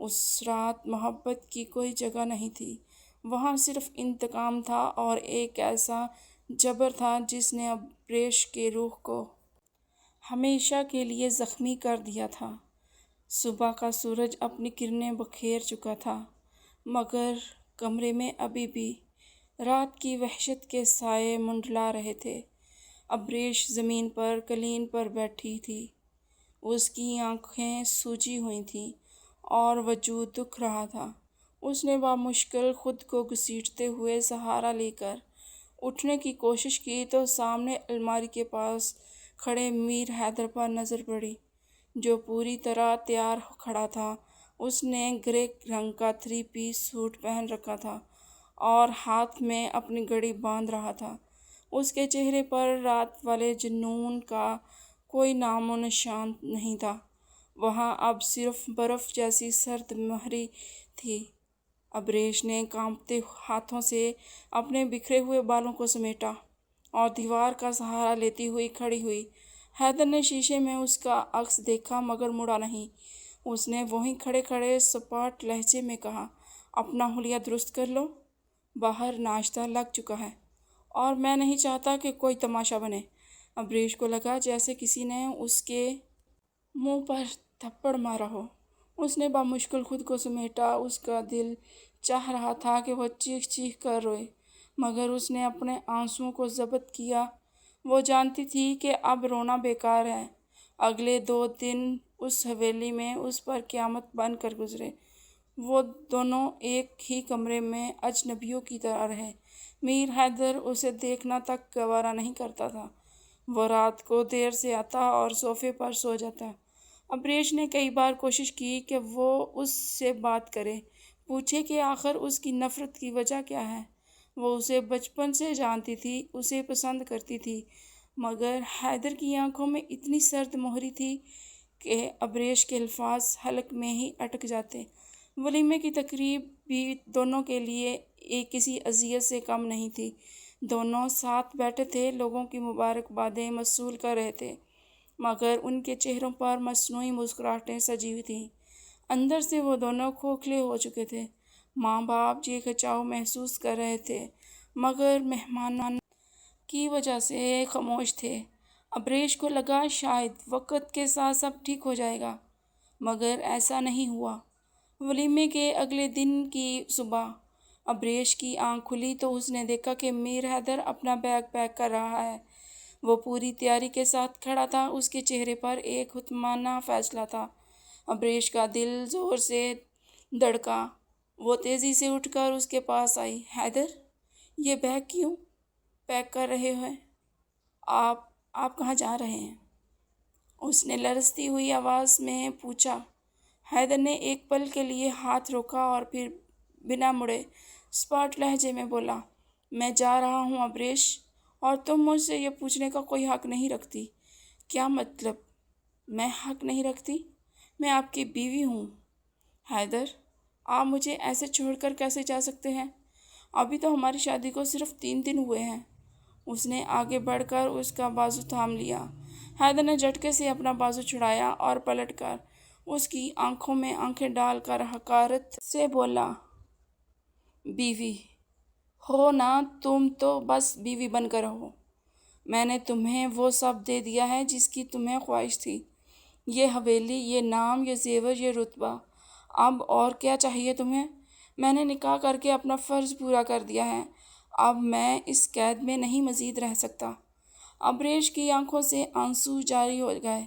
اس رات محبت کی کوئی جگہ نہیں تھی، وہاں صرف انتقام تھا اور ایک ایسا جبر تھا جس نے ابریش کے روح کو ہمیشہ کے لیے زخمی کر دیا تھا۔ صبح کا سورج اپنی کرنیں بکھیر چکا تھا، مگر کمرے میں ابھی بھی رات کی وحشت کے سائے منڈلا رہے تھے۔ ابریش زمین پر قالین پر بیٹھی تھی، اس کی آنکھیں سوجی ہوئی تھیں اور وجود دکھ رہا تھا۔ اس نے بامشکل خود کو گھسیٹتے ہوئے سہارا لے کر اٹھنے کی کوشش کی تو سامنے الماری کے پاس کھڑے میر حیدر پر نظر پڑی، جو پوری طرح تیار کھڑا تھا۔ اس نے گرے رنگ کا 3 پیس سوٹ پہن رکھا تھا اور ہاتھ میں اپنی گھڑی باندھ رہا تھا۔ اس کے چہرے پر رات والے جنون کا کوئی نام و نشان نہیں تھا، وہاں اب صرف برف جیسی سرد مہری تھی۔ ابریش نے کانپتے ہاتھوں سے اپنے بکھرے ہوئے بالوں کو سمیٹا اور دیوار کا سہارا لیتی ہوئی کھڑی ہوئی۔ حیدر نے شیشے میں اس کا عکس دیکھا مگر مڑا نہیں۔ اس نے وہیں کھڑے کھڑے سپاٹ لہجے میں کہا، اپنا حلیہ درست کر لو، باہر ناشتہ لگ چکا ہے اور میں نہیں چاہتا کہ کوئی تماشا بنے۔ ابریش کو لگا جیسے کسی نے اس کے منہ پر تھپڑ مارا ہو۔ اس نے بامشکل خود کو سمیٹا، اس کا دل چاہ رہا تھا کہ وہ چیخ چیخ کر روئے، مگر اس نے اپنے آنسوؤں کو ضبط کیا۔ وہ جانتی تھی کہ اب رونا بیکار ہے۔ اگلے 2 دن اس حویلی میں اس پر قیامت بن کر گزرے۔ وہ دونوں ایک ہی کمرے میں اجنبیوں کی طرح رہے۔ میر حیدر اسے دیکھنا تک گوارا نہیں کرتا تھا۔ وہ رات کو دیر سے آتا اور صوفے پر سو جاتا۔ ابریش نے کئی بار کوشش کی کہ وہ اس سے بات کرے، پوچھے کہ آخر اس کی نفرت کی وجہ کیا ہے۔ وہ اسے بچپن سے جانتی تھی، اسے پسند کرتی تھی، مگر حیدر کی آنکھوں میں اتنی سرد مہری تھی کہ ابریش کے الفاظ حلق میں ہی اٹک جاتے۔ ولیمے کی تقریب بھی دونوں کے لیے کسی اذیت سے کم نہیں تھی۔ دونوں ساتھ بیٹھے تھے، لوگوں کی مبارکبادیں موصول کر رہے تھے، مگر ان کے چہروں پر مصنوعی مسکراہٹیں سجی ہوئی تھیں۔ اندر سے وہ دونوں کھوکھلے ہو چکے تھے۔ ماں باپ یہ کھچاؤ محسوس کر رہے تھے، مگر مہمان کی وجہ سے خاموش تھے۔ ابریش کو لگا شاید وقت کے ساتھ سب ٹھیک ہو جائے گا، مگر ایسا نہیں ہوا۔ ولیمے کے اگلے دن کی صبح ابریش کی آنکھ کھلی تو اس نے دیکھا کہ میر حیدر اپنا بیگ پیک کر رہا ہے۔ وہ پوری تیاری کے ساتھ کھڑا تھا، اس کے چہرے پر ایک حتمانہ فیصلہ تھا۔ ابریش کا دل زور سے دھڑکا۔ وہ تیزی سے اٹھ کر اس کے پاس آئی۔ حیدر، یہ بیگ کیوں پیک کر رہے ہیں؟ آپ کہاں جا رہے ہیں؟ اس نے لرزتی ہوئی آواز میں پوچھا۔ حیدر نے ایک پل کے لیے ہاتھ روکا اور پھر بنا مڑے سپاٹ لہجے میں بولا، میں جا رہا ہوں ابریش، اور تم مجھ سے یہ پوچھنے کا کوئی حق نہیں رکھتی۔ کیا مطلب میں حق نہیں رکھتی؟ میں آپ کی بیوی ہوں۔ حیدر، آپ مجھے ایسے چھوڑ کر کیسے جا سکتے ہیں؟ ابھی تو ہماری شادی کو صرف 3 دن ہوئے ہیں۔ اس نے آگے بڑھ کر اس کا بازو تھام لیا۔ حیدر نے جھٹکے سے اپنا بازو چھڑایا اور پلٹ کر اس کی آنکھوں میں آنکھیں ڈال کر حقارت سے بولا، بیوی ہو نا تم تو بس بیوی بن کر رہو۔ میں نے تمہیں وہ سب دے دیا ہے جس کی تمہیں خواہش تھی، یہ حویلی، یہ نام، یہ زیور، یہ رتبہ، اب اور کیا چاہیے تمہیں؟ میں نے نکاح کر کے اپنا فرض پورا کر دیا ہے، اب میں اس قید میں نہیں مزید رہ سکتا۔ ابریش کی آنکھوں سے آنسو جاری ہو گئے۔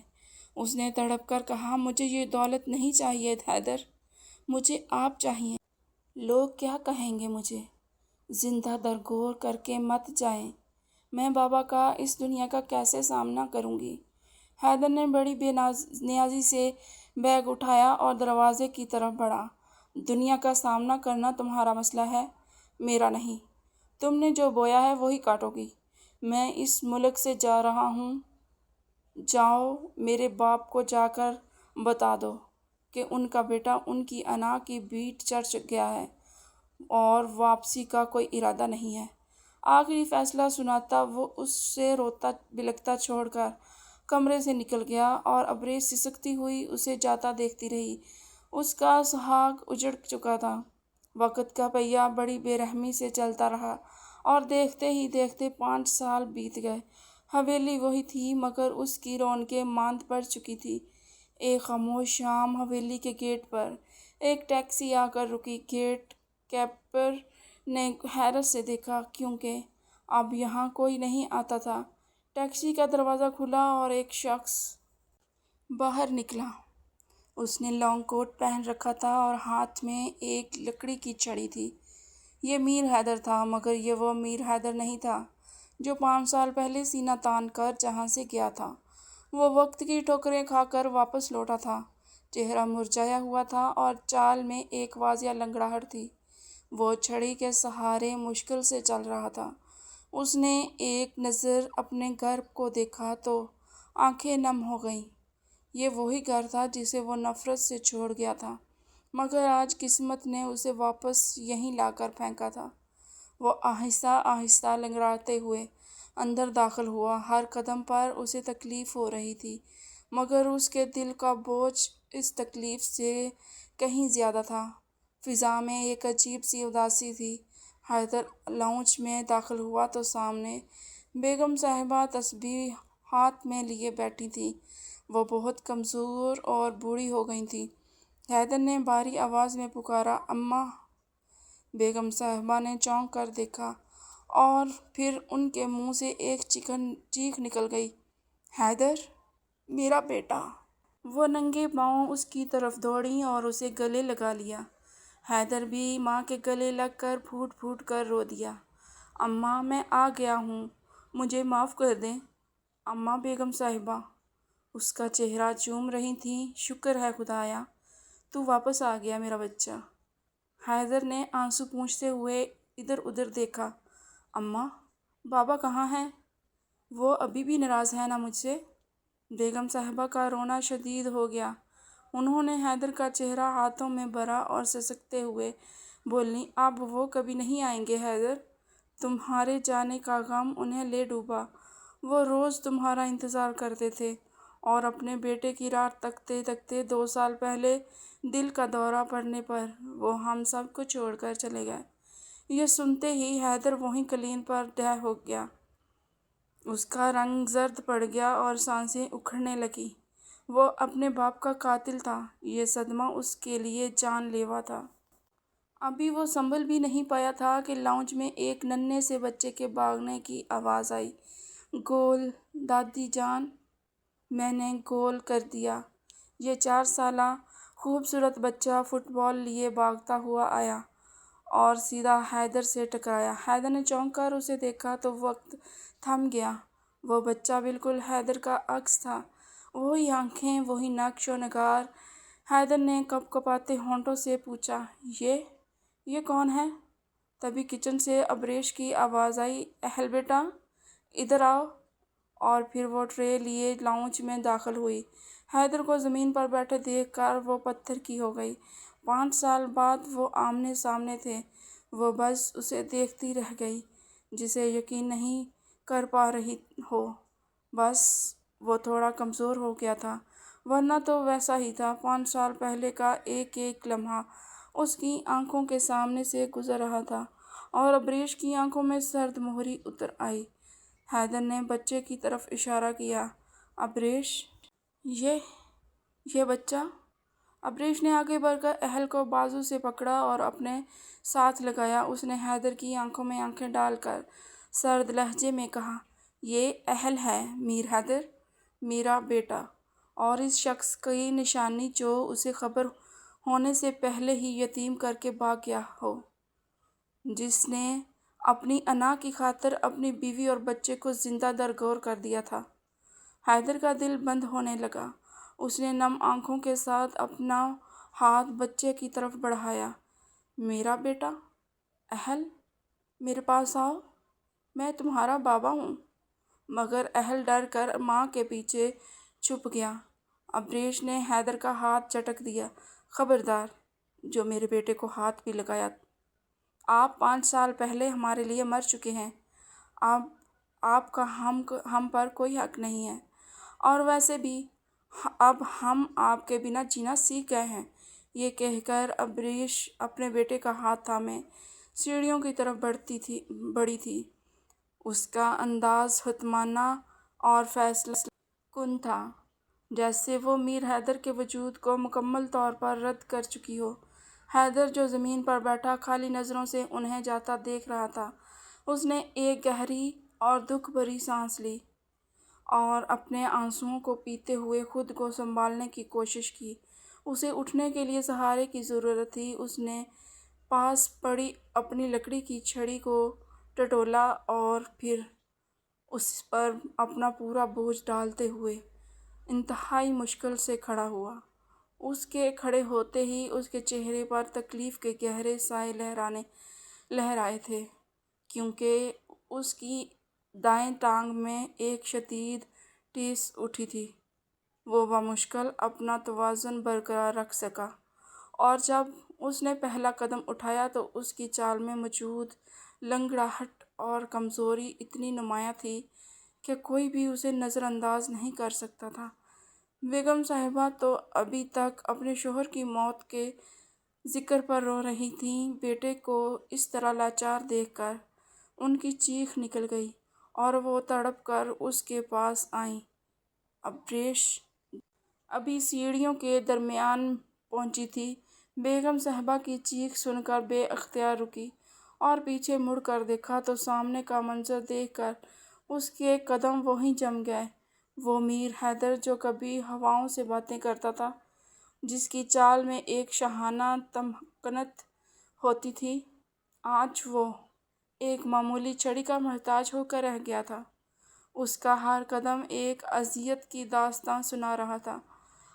اس نے تڑپ کر کہا، مجھے یہ دولت نہیں چاہیے حیدر، مجھے آپ چاہیے۔ لوگ کیا کہیں گے مجھے؟ زندہ درگور کر کے مت جائیں، میں بابا کا اس دنیا کا کیسے سامنا کروں گی؟ حیدر نے بڑی بے نیازی سے بیگ اٹھایا اور دروازے کی طرف بڑھا۔ دنیا کا سامنا کرنا تمہارا مسئلہ ہے، میرا نہیں۔ تم نے جو بویا ہے وہی کاٹو گی۔ میں اس ملک سے جا رہا ہوں، جاؤ میرے باپ کو جا کر بتا دو کہ ان کا بیٹا ان کی انا کی بھیٹ چڑھ گیا ہے اور واپسی کا کوئی ارادہ نہیں ہے۔ آخری فیصلہ سناتا وہ اس سے روتا بلکتا چھوڑ کر کمرے سے نکل گیا اور ابریش سسکتی ہوئی اسے جاتا دیکھتی رہی۔ اس کا سہاگ اجڑ چکا تھا۔ وقت کا پہیہ بڑی بے رحمی سے چلتا رہا اور دیکھتے ہی دیکھتے 5 سال بیت گئے۔ حویلی وہی تھی مگر اس کی رونقیں ماند پڑ چکی تھی۔ ایک خاموش شام حویلی کے گیٹ پر ایک ٹیکسی آ کر رکی۔ گیٹ کیپر نے حیرت سے دیکھا کیونکہ اب یہاں کوئی نہیں آتا تھا۔ ٹیکسی کا دروازہ کھلا اور ایک شخص باہر نکلا۔ اس نے لانگ کوٹ پہن رکھا تھا اور ہاتھ میں ایک لکڑی کی چھڑی تھی۔ یہ میر حیدر تھا مگر یہ وہ میر حیدر نہیں تھا جو 5 سال پہلے سینہ تان کر جہاں سے گیا تھا۔ وہ وقت کی ٹھوکریں کھا کر واپس لوٹا تھا۔ چہرہ مرجھایا ہوا تھا اور چال میں ایک واضح لنگڑاہٹ تھی۔ وہ چھڑی کے سہارے مشکل سے چل رہا تھا۔ اس نے ایک نظر اپنے گھر کو دیکھا تو آنکھیں نم ہو گئیں۔ یہ وہی گھر تھا جسے وہ نفرت سے چھوڑ گیا تھا مگر آج قسمت نے اسے واپس یہیں لا کر پھینکا تھا۔ وہ آہستہ آہستہ لنگڑاتے ہوئے اندر داخل ہوا۔ ہر قدم پر اسے تکلیف ہو رہی تھی مگر اس کے دل کا بوجھ اس تکلیف سے کہیں زیادہ تھا۔ فضا میں ایک عجیب سی اداسی تھی۔ حیدر لاؤنج میں داخل ہوا تو سامنے بیگم صاحبہ تسبیح ہاتھ میں لیے بیٹھی تھیں۔ وہ بہت کمزور اور بوڑھی ہو گئی تھیں۔ حیدر نے بھاری آواز میں پکارا، اماں! بیگم صاحبہ نے چونک کر دیکھا اور پھر ان کے منہ سے ایک چیخ نکل گئی، حیدر! میرا بیٹا! وہ ننگے پاؤں اس کی طرف دوڑیں اور اسے گلے لگا لیا۔ حیدر بھی ماں کے گلے لگ کر پھوٹ پھوٹ کر رو دیا، اماں میں آ گیا ہوں، مجھے معاف کر دیں۔ اماں بیگم صاحبہ اس کا چہرہ چوم رہی تھیں، شکر ہے خدایا، تو واپس آ گیا میرا بچہ۔ حیدر نے آنسو پوچھتے ہوئے ادھر ادھر دیکھا، اماں بابا کہاں ہیں؟ وہ ابھی بھی ناراض ہیں نا مجھ سے؟ بیگم صاحبہ کا رونا شدید ہو گیا۔ انہوں نے حیدر کا چہرہ ہاتھوں میں بھرا اور سسکتے ہوئے بولیں، اب وہ کبھی نہیں آئیں گے حیدر، تمہارے جانے کا غم انہیں لے ڈوبا۔ وہ روز تمہارا انتظار کرتے تھے اور اپنے بیٹے کی راہ تکتے تکتے 2 سال پہلے دل کا دورہ پڑنے پر وہ ہم سب کو چھوڑ کر چلے گئے۔ یہ سنتے ہی حیدر وہیں قالین پر ڈھہ ہو گیا۔ اس کا رنگ زرد پڑ گیا اور سانسیں اکھڑنے لگیں۔ وہ اپنے باپ کا قاتل تھا۔ یہ صدمہ اس کے لیے جان لیوا تھا۔ ابھی وہ سنبھل بھی نہیں پایا تھا کہ لاؤنج میں ایک ننھے سے بچے کے بھاگنے کی آواز آئی، گول دادی جان! میں نے گول کر دیا۔ یہ 4 سالہ خوبصورت بچہ فٹ بال لیے بھاگتا ہوا آیا اور سیدھا حیدر سے ٹکرایا۔ حیدر نے چونک کر اسے دیکھا تو وقت تھم گیا۔ وہ بچہ بالکل حیدر کا عکس تھا، وہی آنکھیں، وہی نقش و نگار۔ حیدر نے کپ کپاتے ہونٹوں سے پوچھا، یہ کون ہے؟ تبھی کچن سے ابریش کی آواز آئی، اہل بیٹا ادھر آؤ، اور پھر وہ ٹرے لیے لاؤنج میں داخل ہوئی۔ حیدر کو زمین پر بیٹھے دیکھ کر وہ پتھر کی ہو گئی۔ 5 سال بعد وہ آمنے سامنے تھے۔ وہ بس اسے دیکھتی رہ گئی جسے یقین نہیں کر پا رہی ہو، بس وہ تھوڑا کمزور ہو گیا تھا ورنہ تو ویسا ہی تھا۔ 5 سال پہلے کا ایک ایک لمحہ اس کی آنکھوں کے سامنے سے گزر رہا تھا اور ابریش کی آنکھوں میں سرد مہری اتر آئی۔ حیدر نے بچے کی طرف اشارہ کیا، ابریش! یہ بچہ؟ ابریش نے آگے بڑھ کر اہل کو بازو سے پکڑا اور اپنے ساتھ لگایا۔ اس نے حیدر کی آنکھوں میں آنکھیں ڈال کر سرد لہجے میں کہا، یہ اہل ہے میر حیدر، میرا بیٹا، اور اس شخص کی نشانی جو اسے خبر ہونے سے پہلے ہی یتیم کر کے بھاگ گیا ہو، جس نے اپنی انا کی خاطر اپنی بیوی اور بچے کو زندہ درگور کر دیا تھا۔ حیدر کا دل بند ہونے لگا۔ اس نے نم آنکھوں کے ساتھ اپنا ہاتھ بچے کی طرف بڑھایا، میرا بیٹا، اہل، میرے پاس آؤ، میں تمہارا بابا ہوں۔ مگر اہل ڈر کر ماں کے پیچھے چھپ گیا۔ ابریش نے حیدر کا ہاتھ جھٹک دیا، خبردار! جو میرے بیٹے کو ہاتھ بھی لگایا، آپ 5 سال پہلے ہمارے لیے مر چکے ہیں، اب آپ کا ہم پر کوئی حق نہیں ہے، اور ویسے بھی اب ہم آپ کے بنا جینا سیکھ گئے ہیں۔ یہ کہہ کر ابریش اپنے بیٹے کا ہاتھ تھامے سیڑھیوں کی طرف بڑھی تھی۔ اس کا انداز حتمانہ اور فیصلہ کن تھا، جیسے وہ میر حیدر کے وجود کو مکمل طور پر رد کر چکی ہو۔ حیدر جو زمین پر بیٹھا خالی نظروں سے انہیں جاتا دیکھ رہا تھا، اس نے ایک گہری اور دکھ بھری سانس لی اور اپنے آنسوؤں کو پیتے ہوئے خود کو سنبھالنے کی کوشش کی۔ اسے اٹھنے کے لیے سہارے کی ضرورت تھی۔ اس نے پاس پڑی اپنی لکڑی کی چھڑی کو ٹٹولا اور پھر اس پر اپنا پورا بوجھ ڈالتے ہوئے انتہائی مشکل سے کھڑا ہوا۔ اس کے کھڑے ہوتے ہی اس کے چہرے پر تکلیف کے گہرے سائے لہرائے تھے، کیونکہ اس کی دائیں ٹانگ میں ایک شدید ٹھیس اٹھی تھی۔ وہ بمشکل اپنا توازن برقرار رکھ سکا، اور جب اس نے پہلا قدم اٹھایا تو اس کی چال میں موجود لنگڑاہٹ اور کمزوری اتنی نمایاں تھی کہ کوئی بھی اسے نظر انداز نہیں کر سکتا تھا۔ بیگم صاحبہ تو ابھی تک اپنے شوہر کی موت کے ذکر پر رو رہی تھیں۔ بیٹے کو اس طرح لاچار دیکھ کر ان کی چیخ نکل گئی اور وہ تڑپ کر اس کے پاس آئیں۔ ابریش ابھی سیڑھیوں کے درمیان پہنچی تھی۔ بیگم صاحبہ کی چیخ سن کر بے اختیار رکی اور پیچھے مڑ کر دیکھا تو سامنے کا منظر دیکھ کر اس کے قدم وہیں جم گئے۔ وہ میر حیدر جو کبھی ہواؤں سے باتیں کرتا تھا، جس کی چال میں ایک شاہانہ تمکنت ہوتی تھی، آج وہ ایک معمولی چھڑی کا محتاج ہو کر رہ گیا تھا۔ اس کا ہر قدم ایک اذیت کی داستان سنا رہا تھا۔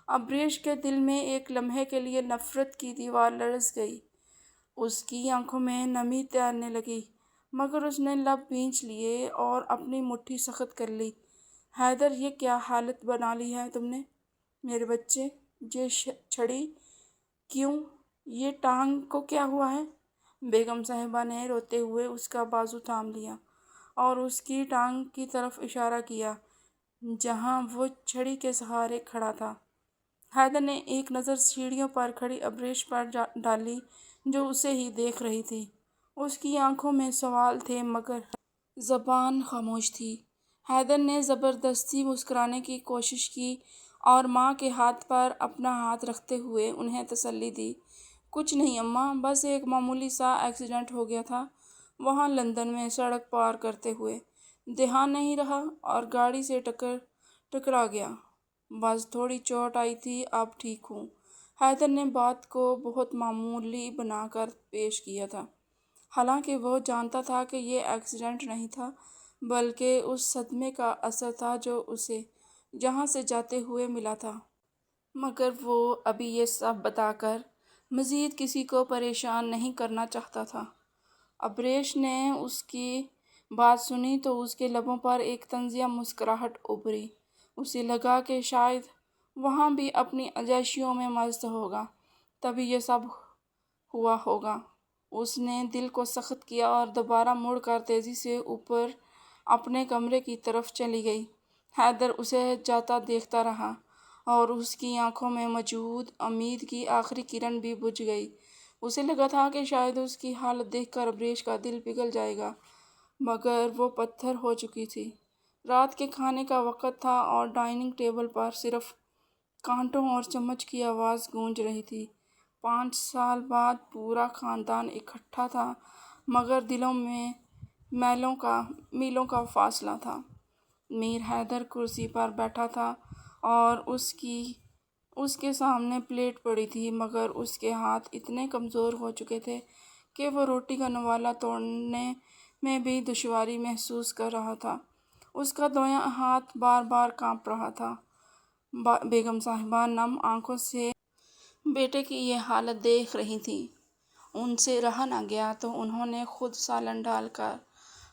ابریش کے دل میں ایک لمحے کے لیے نفرت کی دیوار لرز گئی۔ اس کی آنکھوں میں نمی تیرنے لگی، مگر اس نے لب بھینچ لیے اور اپنی مٹھی سخت کر لی۔ حیدر، یہ کیا حالت بنا لی ہے تم نے میرے بچے؟ یہ چھڑی کیوں؟ یہ ٹانگ کو کیا ہوا ہے؟ بیگم صاحبہ نے روتے ہوئے اس کا بازو تھام لیا اور اس کی ٹانگ کی طرف اشارہ کیا جہاں وہ چھڑی کے سہارے کھڑا تھا۔ حیدر نے ایک نظر سیڑھیوں پر کھڑی ابریش پر ڈالی جو اسے ہی دیکھ رہی تھی۔ اس کی آنکھوں میں سوال تھے مگر زبان خاموش تھی۔ حیدر نے زبردستی مسکرانے کی کوشش کی اور ماں کے ہاتھ پر اپنا ہاتھ رکھتے ہوئے انہیں تسلی دی۔ کچھ نہیں اماں، بس ایک معمولی سا ایکسیڈنٹ ہو گیا تھا وہاں لندن میں سڑک پار کرتے ہوئے، دھیان نہیں رہا اور گاڑی سے ٹکرا گیا، بس تھوڑی چوٹ آئی تھی، اب ٹھیک ہوں۔ حیدر نے بات کو بہت معمولی بنا کر پیش کیا تھا، حالانکہ وہ جانتا تھا کہ یہ ایکسیڈنٹ نہیں تھا بلکہ اس صدمے کا اثر تھا جو اسے جہاں سے جاتے ہوئے ملا تھا۔ مگر وہ ابھی یہ سب بتا کر مزید کسی کو پریشان نہیں کرنا چاہتا تھا۔ ابریش نے اس کی بات سنی تو اس کے لبوں پر ایک طنزیہ مسکراہٹ ابھری۔ اسے لگا کہ شاید وہاں بھی اپنی عیاشیوں میں مست ہوگا، تبھی یہ سب ہوا ہوگا۔ اس نے دل کو سخت کیا اور دوبارہ مڑ کر تیزی سے اوپر اپنے کمرے کی طرف چلی گئی۔ حیدر اسے جاتا دیکھتا رہا اور اس کی آنکھوں میں موجود امید کی آخری کرن بھی بجھ گئی۔ اسے لگا تھا کہ شاید اس کی حالت دیکھ کر ابریش کا دل پگھل جائے گا، مگر وہ پتھر ہو چکی تھی۔ رات کے کھانے کا وقت تھا اور ڈائننگ ٹیبل پر صرف کانٹوں اور چمچ کی آواز گونج رہی تھی۔ 5 سال بعد پورا خاندان اکٹھا تھا مگر دلوں میں میلوں کا فاصلہ تھا۔ میر حیدر کرسی پر بیٹھا تھا اور اس کے سامنے پلیٹ پڑی تھی، مگر اس کے ہاتھ اتنے کمزور ہو چکے تھے کہ وہ روٹی کا نوالا توڑنے میں بھی دشواری محسوس کر رہا تھا۔ اس کا دایاں ہاتھ بار بار کانپ رہا تھا۔ بیگم صاحبہ نم آنکھوں سے بیٹے کی یہ حالت دیکھ رہی تھیں۔ ان سے رہا نہ گیا تو انہوں نے خود سالن ڈال کر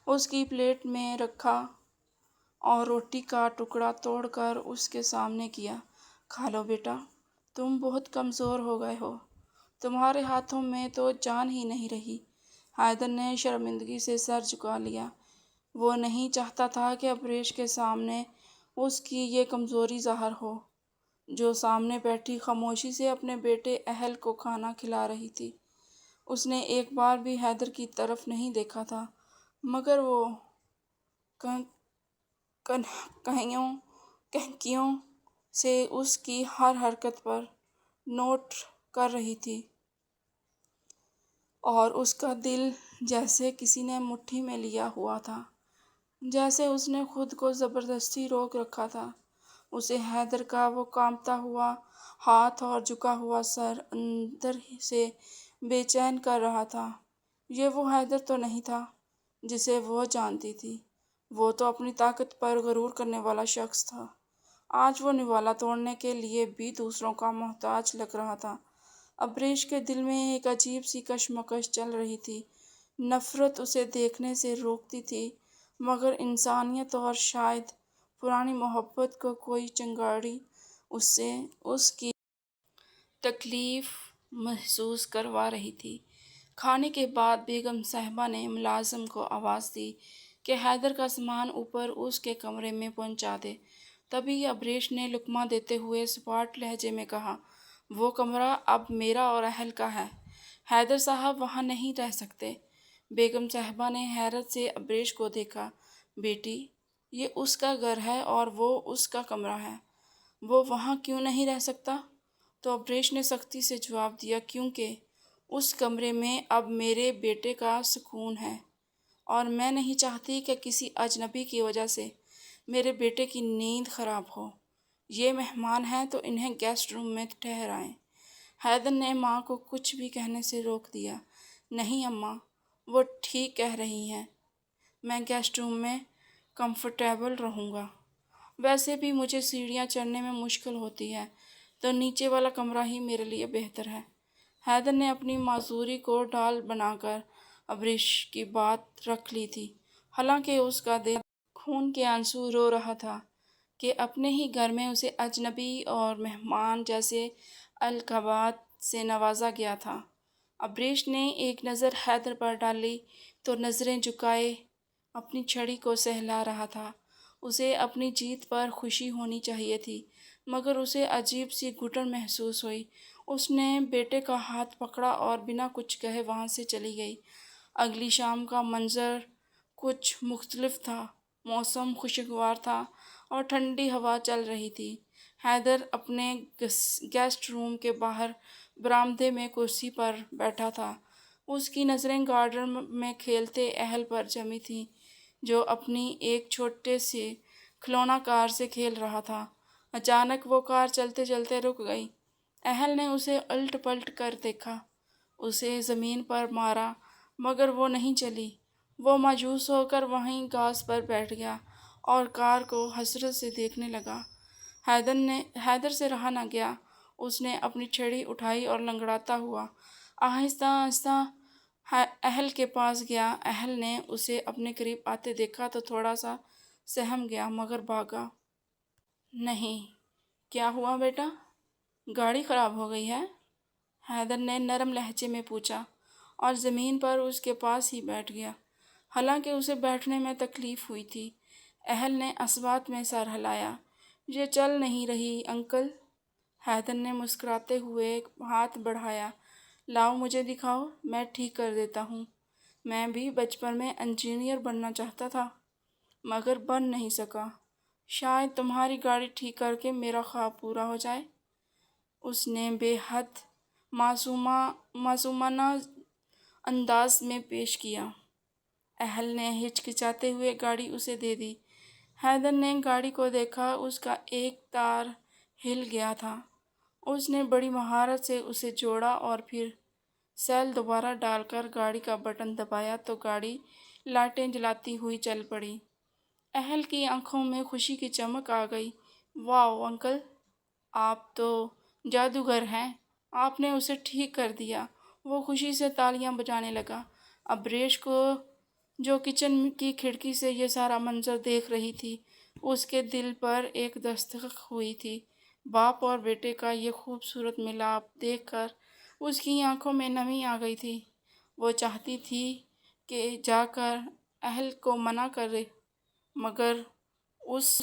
اس کی پلیٹ میں رکھا اور روٹی کا ٹکڑا توڑ کر اس کے سامنے کیا۔ کھا لو بیٹا، تم بہت کمزور ہو گئے ہو، تمہارے ہاتھوں میں تو جان ہی نہیں رہی۔ حیدر نے شرمندگی سے سر جھکا لیا۔ وہ نہیں چاہتا تھا کہ ابریش کے سامنے اس کی یہ کمزوری ظاہر ہو۔ جو سامنے بیٹھی خاموشی سے اپنے بیٹے اہل کو کھانا کھلا رہی تھی۔ اس نے ایک بار بھی حیدر کی طرف نہیں دیکھا تھا، مگر وہ کہکیوں سے اس کی ہر حرکت پر نوٹ کر رہی تھی، اور اس کا دل جیسے کسی نے مٹھی میں لیا ہوا تھا، جیسے اس نے خود کو زبردستی روک رکھا تھا۔ اسے حیدر کا وہ کانپتا ہوا ہاتھ اور جھکا ہوا سر اندر سے بے چین کر رہا تھا۔ یہ وہ حیدر تو نہیں تھا جسے وہ جانتی تھی۔ وہ تو اپنی طاقت پر غرور کرنے والا شخص تھا۔ آج وہ نوالا توڑنے کے لیے بھی دوسروں کا محتاج لگ رہا تھا۔ ابریش کے دل میں ایک عجیب سی کشمکش چل رہی تھی۔ نفرت اسے دیکھنے سے روکتی تھی، مگر انسانیت اور شاید پرانی محبت کو کوئی چنگاڑی اسے اس کی تکلیف محسوس کروا رہی تھی۔ کھانے کے بعد بیگم صاحبہ نے ملازم کو آواز دی کہ حیدر کا سامان اوپر اس کے کمرے میں پہنچا دے۔ تبھی ابریش نے لقمہ دیتے ہوئے سپاٹ لہجے میں کہا، وہ کمرہ اب میرا اور اہل کا ہے، حیدر صاحب وہاں نہیں رہ سکتے۔ بیگم صاحبہ نے حیرت سے ابریش کو دیکھا۔ بیٹی، یہ اس کا گھر ہے اور وہ اس کا کمرہ ہے، وہ وہاں کیوں نہیں رہ سکتا؟ تو ابریش نے سختی سے جواب دیا، کیونکہ اس کمرے میں اب میرے بیٹے کا سکون ہے، اور میں نہیں چاہتی کہ کسی اجنبی کی وجہ سے میرے بیٹے کی نیند خراب ہو۔ یہ مہمان ہیں تو انہیں گیسٹ روم میں ٹھہرائیں۔ حیدر نے ماں کو کچھ بھی کہنے سے روک دیا۔ نہیں اماں، وہ ٹھیک کہہ رہی ہیں، میں گیسٹ روم میں کمفرٹیبل رہوں گا۔ ویسے بھی مجھے سیڑھیاں چڑھنے میں مشکل ہوتی ہے، تو نیچے والا کمرہ ہی میرے لیے بہتر ہے۔ حیدر نے اپنی معذوری کو ڈال بنا کر ابریش کی بات رکھ لی تھی، حالانکہ اس کا دل خون کے آنسو رو رہا تھا کہ اپنے ہی گھر میں اسے اجنبی اور مہمان جیسے القابات سے نوازا گیا تھا۔ ابریش نے ایک نظر حیدر پر ڈالی تو نظریں جھکائے اپنی چھڑی کو سہلا رہا تھا۔ اسے اپنی جیت پر خوشی ہونی چاہیے تھی، مگر اسے عجیب سی گھٹن محسوس ہوئی۔ اس نے بیٹے کا ہاتھ پکڑا اور بنا کچھ کہے وہاں سے چلی گئی۔ اگلی شام کا منظر کچھ مختلف تھا۔ موسم خوشگوار تھا اور ٹھنڈی ہوا چل رہی تھی۔ حیدر اپنے گیسٹ روم کے باہر برآمدے میں کرسی پر بیٹھا تھا۔ اس کی نظریں گارڈن میں کھیلتے اہل پر جمی تھیں، جو اپنی ایک چھوٹے سے کھلونا کار سے کھیل رہا تھا۔ اچانک وہ کار چلتے چلتے رک گئی۔ اہل نے اسے الٹ پلٹ کر دیکھا، اسے زمین پر مارا، مگر وہ نہیں چلی۔ وہ مایوس ہو کر وہیں گھاس پر بیٹھ گیا اور کار کو حسرت سے دیکھنے لگا۔ حیدر سے رہا نہ گیا۔ اس نے اپنی چھڑی اٹھائی اور لنگڑاتا ہوا آہستہ آہستہ اہل کے پاس گیا۔ اہل نے اسے اپنے قریب آتے دیکھا تو تھوڑا سا سہم گیا، مگر بھاگا نہیں۔ کیا ہوا بیٹا؟ گاڑی خراب ہو گئی ہے؟ حیدر نے نرم لہجے میں پوچھا، اور زمین پر اس کے پاس ہی بیٹھ گیا، حالانکہ اسے بیٹھنے میں تکلیف ہوئی تھی۔ اہل نے اثبات میں سر ہلایا۔ یہ چل نہیں رہی انکل۔ حیدر نے مسکراتے ہوئے ہاتھ بڑھایا۔ لاؤ مجھے دکھاؤ، میں ٹھیک کر دیتا ہوں۔ میں بھی بچپن میں انجینئر بننا چاہتا تھا، مگر بن نہیں سکا۔ شاید تمہاری گاڑی ٹھیک کر کے میرا خواب پورا ہو جائے۔ اس نے بے حد معصومانہ انداز میں پیش کیا۔ اہل نے ہچکچاتے ہوئے گاڑی اسے دے دی۔ حیدر نے گاڑی کو دیکھا، اس کا ایک تار ہل گیا تھا۔ اس نے بڑی مہارت سے اسے جوڑا اور پھر سیل دوبارہ ڈال کر گاڑی کا بٹن دبایا تو گاڑی لائٹیں جلاتی ہوئی چل پڑی۔ اہل کی آنکھوں میں خوشی کی چمک آ گئی۔ واؤ انکل، آپ تو جادوگر ہیں، آپ نے اسے ٹھیک کر دیا۔ وہ خوشی سے تالیاں بجانے لگا۔ ابریش کو، جو کچن کی کھڑکی سے یہ سارا منظر دیکھ رہی تھی، اس کے دل پر ایک دستک ہوئی تھی۔ باپ اور بیٹے کا یہ خوبصورت ملاپ دیکھ کر اس کی آنکھوں میں نمی آ گئی تھی۔ وہ چاہتی تھی کہ جا کر اہل کو منع کرے، مگر اس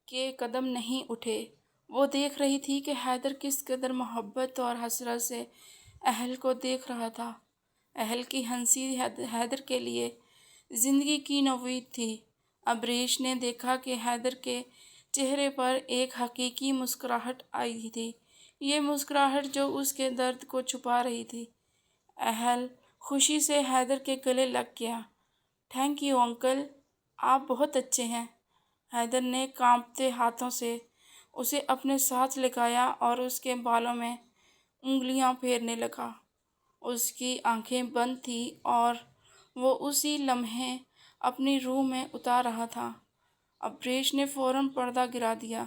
کے قدم نہیں اٹھے۔ وہ دیکھ رہی تھی کہ حیدر کس قدر محبت اور حسرت سے اہل کو دیکھ رہا تھا۔ اہل کی ہنسی حیدر کے لیے زندگی کی نوید تھی۔ ابریش نے دیکھا کہ حیدر کے چہرے پر ایک حقیقی مسکراہٹ آئی تھی، یہ مسکراہٹ جو اس کے درد کو چھپا رہی تھی۔ اہل خوشی سے حیدر کے گلے لگ گیا۔ تھینک یو انکل، آپ بہت اچھے ہیں۔ حیدر نے کانپتے ہاتھوں سے اسے اپنے ساتھ لگایا اور اس کے بالوں میں انگلیاں پھیرنے لگا۔ اس کی آنکھیں بند تھیں اور وہ اسی لمحے اپنی روح میں اتار رہا تھا۔ ابریش نے فوراً پردہ گرا دیا۔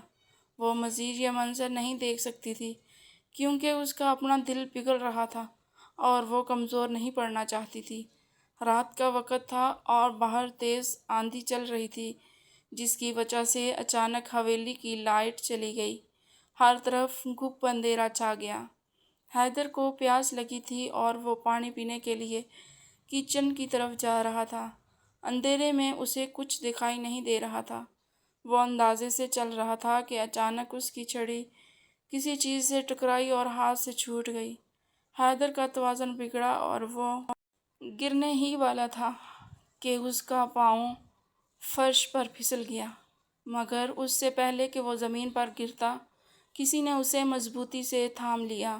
وہ مزید یہ منظر نہیں دیکھ سکتی تھی کیونکہ اس کا اپنا دل پگھل رہا تھا اور وہ کمزور نہیں پڑنا چاہتی تھی۔ رات کا وقت تھا اور باہر تیز آندھی چل رہی تھی، جس کی وجہ سے اچانک حویلی کی لائٹ چلی گئی۔ ہر طرف گپ اندھیرا چھا گیا۔ حیدر کو پیاس لگی تھی اور وہ پانی پینے کے لیے کچن کی طرف جا رہا تھا۔ اندھیرے میں اسے کچھ دکھائی نہیں دے رہا تھا۔ وہ اندازے سے چل رہا تھا کہ اچانک اس کی چھڑی کسی چیز سے ٹکرائی اور ہاتھ سے چھوٹ گئی۔ حیدر کا توازن بگڑا اور وہ گرنے ہی والا تھا کہ اس کا پاؤں فرش پر پھسل گیا، مگر اس سے پہلے کہ وہ زمین پر گرتا کسی نے اسے مضبوطی سے تھام لیا۔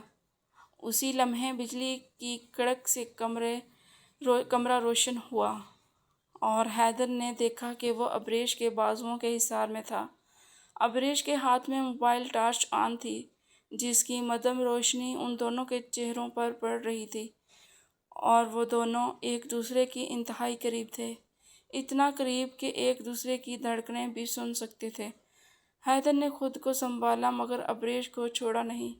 اسی لمحے بجلی کی کڑک سے کمرہ روشن ہوا اور حیدر نے دیکھا کہ وہ ابریش کے بازوؤں کے حصار میں تھا۔ ابریش کے ہاتھ میں موبائل ٹارچ آن تھی، جس کی مدھم روشنی ان دونوں کے چہروں پر پڑ رہی تھی اور وہ دونوں ایک دوسرے کے انتہائی قریب تھے، اتنا قریب کہ ایک دوسرے کی دھڑکنیں بھی سن سکتے تھے۔ حیدر نے خود کو سنبھالا مگر ابریش کو چھوڑا نہیں۔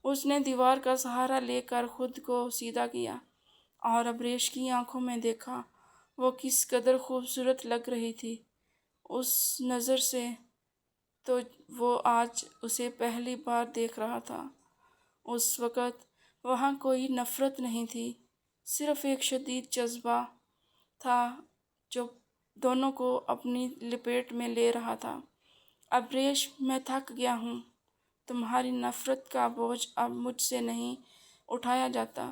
اس نے دیوار کا سہارا لے کر خود کو سیدھا کیا اور ابریش کی آنکھوں میں دیکھا۔ وہ کس قدر خوبصورت لگ رہی تھی اس نظر سے تو وہ آج اسے پہلی بار دیکھ رہا تھا۔ اس وقت وہاں کوئی نفرت نہیں تھی، صرف ایک شدید جذبہ تھا جو دونوں کو اپنی لپیٹ میں لے رہا تھا۔ ابریش، میں تھک گیا ہوں، تمہاری نفرت کا بوجھ اب مجھ سے نہیں اٹھایا جاتا،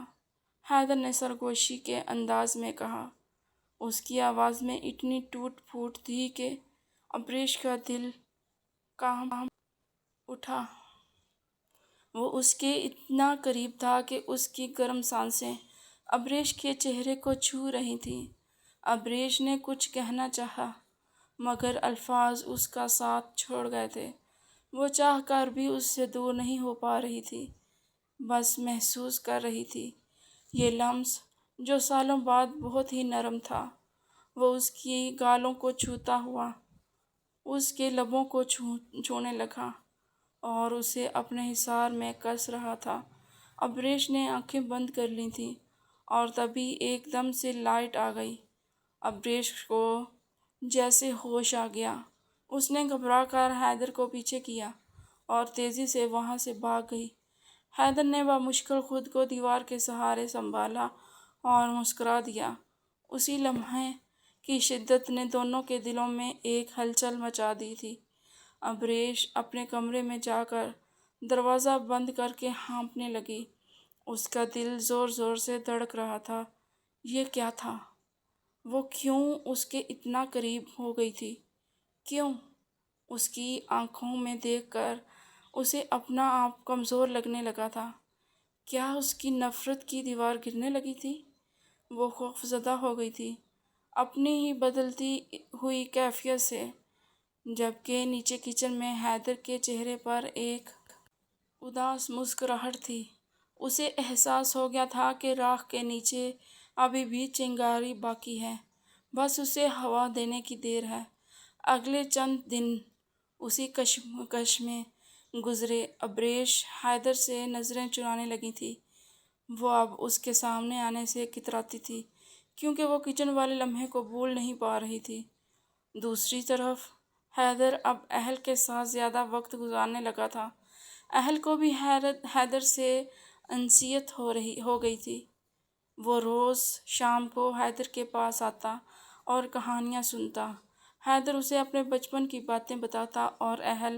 حیدر نے سرگوشی کے انداز میں کہا۔ اس کی آواز میں اتنی ٹوٹ پھوٹ تھی کہ ابریش کا دل کانپ اٹھا۔ وہ اس کے اتنا قریب تھا کہ اس کی گرم سانسیں ابریش کے چہرے کو چھو رہی تھیں۔ ابریش نے کچھ کہنا چاہا مگر الفاظ اس کا ساتھ چھوڑ گئے تھے۔ وہ چاہ کر بھی اس سے دور نہیں ہو پا رہی تھی، بس محسوس کر رہی تھی۔ یہ لمس جو سالوں بعد بہت ہی نرم تھا، وہ اس کی گالوں کو چھوتا ہوا اس کے لبوں کو چھونے لگا اور اسے اپنے حصار میں کس رہا تھا۔ ابریش نے آنکھیں بند کر لی تھیں اور تبھی ایک دم سے لائٹ آ گئی۔ ابریش کو جیسے ہوش آ گیا۔ اس نے گھبرا کر حیدر کو پیچھے کیا اور تیزی سے وہاں سے بھاگ گئی۔ حیدر نے بمشکل خود کو دیوار کے سہارے سنبھالا اور مسکرا دیا۔ اسی لمحے کی شدت نے دونوں کے دلوں میں ایک ہلچل مچا دی تھی۔ ابریش اپنے کمرے میں جا کر دروازہ بند کر کے ہانپنے لگی۔ اس کا دل زور زور سے دھڑک رہا تھا۔ یہ کیا تھا؟ وہ کیوں اس کے اتنا قریب ہو گئی تھی؟ کیوں؟ اس کی آنکھوں میں دیکھ کر اسے اپنا آپ کمزور لگنے لگا تھا۔ کیا اس کی نفرت کی دیوار گرنے لگی تھی؟ وہ خوفزدہ ہو گئی تھی اپنی ہی بدلتی ہوئی کیفیت سے، جبکہ نیچے کچن میں حیدر کے چہرے پر ایک اداس مسکراہٹ تھی۔ اسے احساس ہو گیا تھا کہ راکھ کے نیچے ابھی بھی چنگاری باقی ہے، بس اسے ہوا دینے کی دیر ہے۔ اگلے چند دن اسی کشمکش میں گزرے۔ ابریش حیدر سے نظریں چرانے لگی تھی۔ وہ اب اس کے سامنے آنے سے کتراتی تھی کیونکہ وہ کچن والے لمحے کو بھول نہیں پا رہی تھی۔ دوسری طرف حیدر اب اہل کے ساتھ زیادہ وقت گزارنے لگا تھا۔ اہل کو بھی حیدر سے انسیت ہو گئی تھی۔ وہ روز شام کو حیدر کے پاس آتا اور کہانیاں سنتا۔ حیدر اسے اپنے بچپن کی باتیں بتاتا اور اہل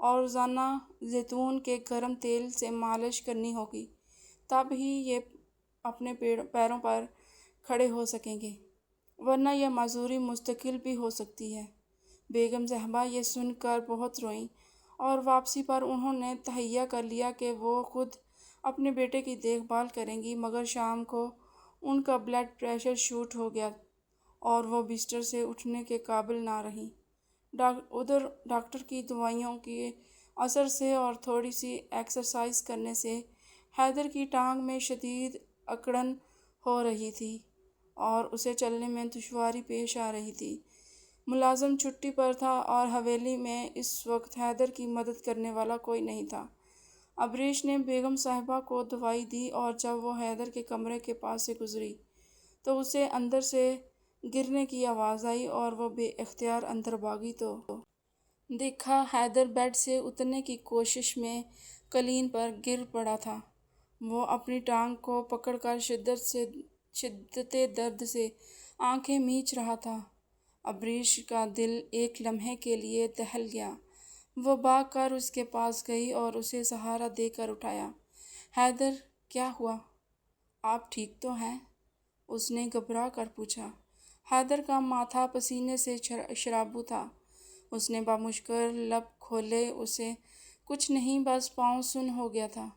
اور روزانہ زیتون کے گرم تیل سے مالش کرنی ہوگی، تب ہی یہ اپنے پیروں پر کھڑے ہو سکیں گے، ورنہ یہ معذوری مستقل بھی ہو سکتی ہے۔ بیگم صاحبہ یہ سن کر بہت روئیں اور واپسی پر انہوں نے تہیہ کر لیا کہ وہ خود اپنے بیٹے کی دیکھ بھال کریں گی، مگر شام کو ان کا بلڈ پریشر شوٹ ہو گیا اور وہ بستر سے اٹھنے کے قابل نہ رہیں۔ ادھر ڈاکٹر کی دوائیوں کے اثر سے اور تھوڑی سی ایکسرسائز کرنے سے حیدر کی ٹانگ میں شدید اکڑن ہو رہی تھی اور اسے چلنے میں دشواری پیش آ رہی تھی۔ ملازم چھٹی پر تھا اور حویلی میں اس وقت حیدر کی مدد کرنے والا کوئی نہیں تھا۔ ابریش نے بیگم صاحبہ کو دوائی دی اور جب وہ حیدر کے کمرے کے پاس سے گزری تو اسے اندر سے گرنے کی آواز آئی اور وہ بے اختیار اندر بھاگی تو دیکھا حیدر بیڈ سے اترنے کی کوشش میں قالین پر گر پڑا تھا۔ وہ اپنی ٹانگ کو پکڑ کر شدت درد سے آنکھیں میچ رہا تھا۔ ابریش کا دل ایک لمحے کے لیے دہل گیا۔ وہ بھاگ کر اس کے پاس گئی اور اسے سہارا دے کر اٹھایا۔ حیدر، کیا ہوا؟ آپ ٹھیک تو ہیں؟ اس نے گھبرا کر پوچھا۔ حیدر کا ماتھا پسینے سے شرابو تھا۔ اس نے بامشکل لب کھولے۔ اسے کچھ نہیں، بس پاؤں سن ہو گیا تھا۔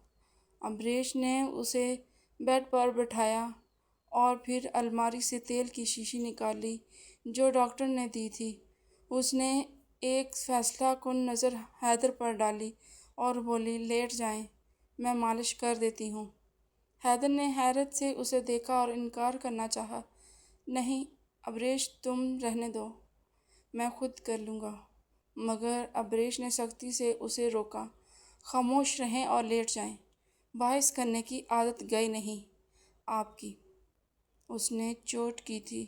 ابریش نے اسے بیڈ پر بٹھایا اور پھر الماری سے تیل کی شیشی نکالی جو ڈاکٹر نے دی تھی۔ اس نے ایک فیصلہ کن نظر حیدر پر ڈالی اور بولی، لیٹ جائیں، میں مالش کر دیتی ہوں۔ حیدر نے حیرت سے اسے دیکھا اور انکار کرنا چاہا۔ نہیں ابریش، تم رہنے دو، میں خود کر لوں گا، مگر ابریش نے سختی سے اسے روکا۔ خاموش رہیں اور لیٹ جائیں، بحث کرنے کی عادت گئی نہیں آپ کی۔ اس نے چوٹ کی تھی،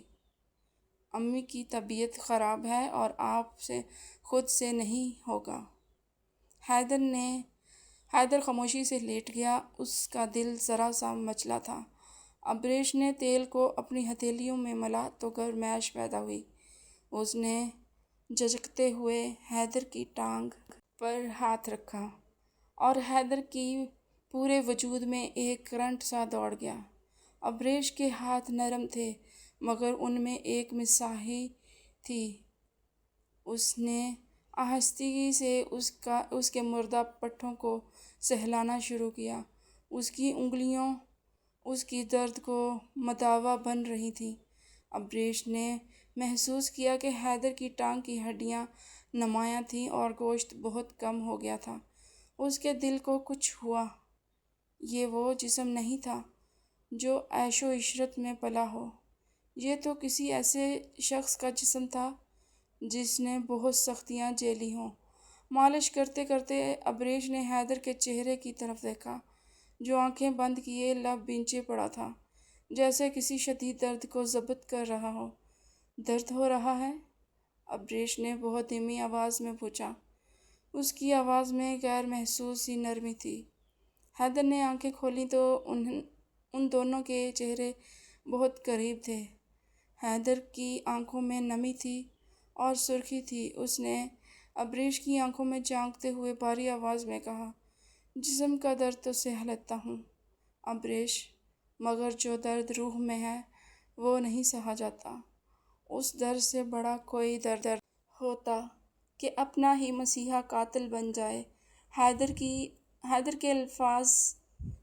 امی کی طبیعت خراب ہے اور آپ سے خود سے نہیں ہوگا۔ حیدر خاموشی سے لیٹ گیا، اس کا دل ذرا سا مچلا تھا۔ ابریش نے تیل کو اپنی ہتھیلیوں میں ملا تو گرمائش پیدا ہوئی۔ اس نے جھجکتے ہوئے حیدر کی ٹانگ پر ہاتھ رکھا اور حیدر کی پورے وجود میں ایک کرنٹ سا دوڑ گیا۔ ابریش کے ہاتھ نرم تھے مگر ان میں ایک مساحی تھی۔ اس نے آہستگی سے اس کے مردہ پٹھوں کو سہلانا شروع کیا۔ اس کی انگلیاں اس کی درد کو مداوا بن رہی تھیں۔ ابریش نے محسوس کیا کہ حیدر کی ٹانگ کی ہڈیاں نمایاں تھیں اور گوشت بہت کم ہو گیا تھا۔ اس کے دل کو کچھ ہوا۔ یہ وہ جسم نہیں تھا جو عیش و عشرت میں پلا ہو، یہ تو کسی ایسے شخص کا جسم تھا جس نے بہت سختیاں جھیلی ہوں۔ مالش کرتے کرتے ابریش نے حیدر کے چہرے کی طرف دیکھا جو آنکھیں بند کیے لب بھینچے پڑا تھا، جیسے کسی شدید درد کو ضبط کر رہا ہو۔ درد ہو رہا ہے؟ ابریش نے بہت دھیمی آواز میں پوچھا۔ اس کی آواز میں غیر محسوس سی نرمی تھی۔ حیدر نے آنکھیں کھولیں تو ان دونوں کے چہرے بہت قریب تھے۔ حیدر کی آنکھوں میں نمی تھی اور سرخی تھی۔ اس نے ابریش کی آنکھوں میں جھانکتے ہوئے بھاری آواز میں کہا، جسم کا درد تو سہ لیتا ہوں ابریش، مگر جو درد روح میں ہے وہ نہیں سہا جاتا۔ اس درد سے بڑا کوئی درد ہوتا کہ اپنا ہی مسیحا قاتل بن جائے۔ حیدر کے الفاظ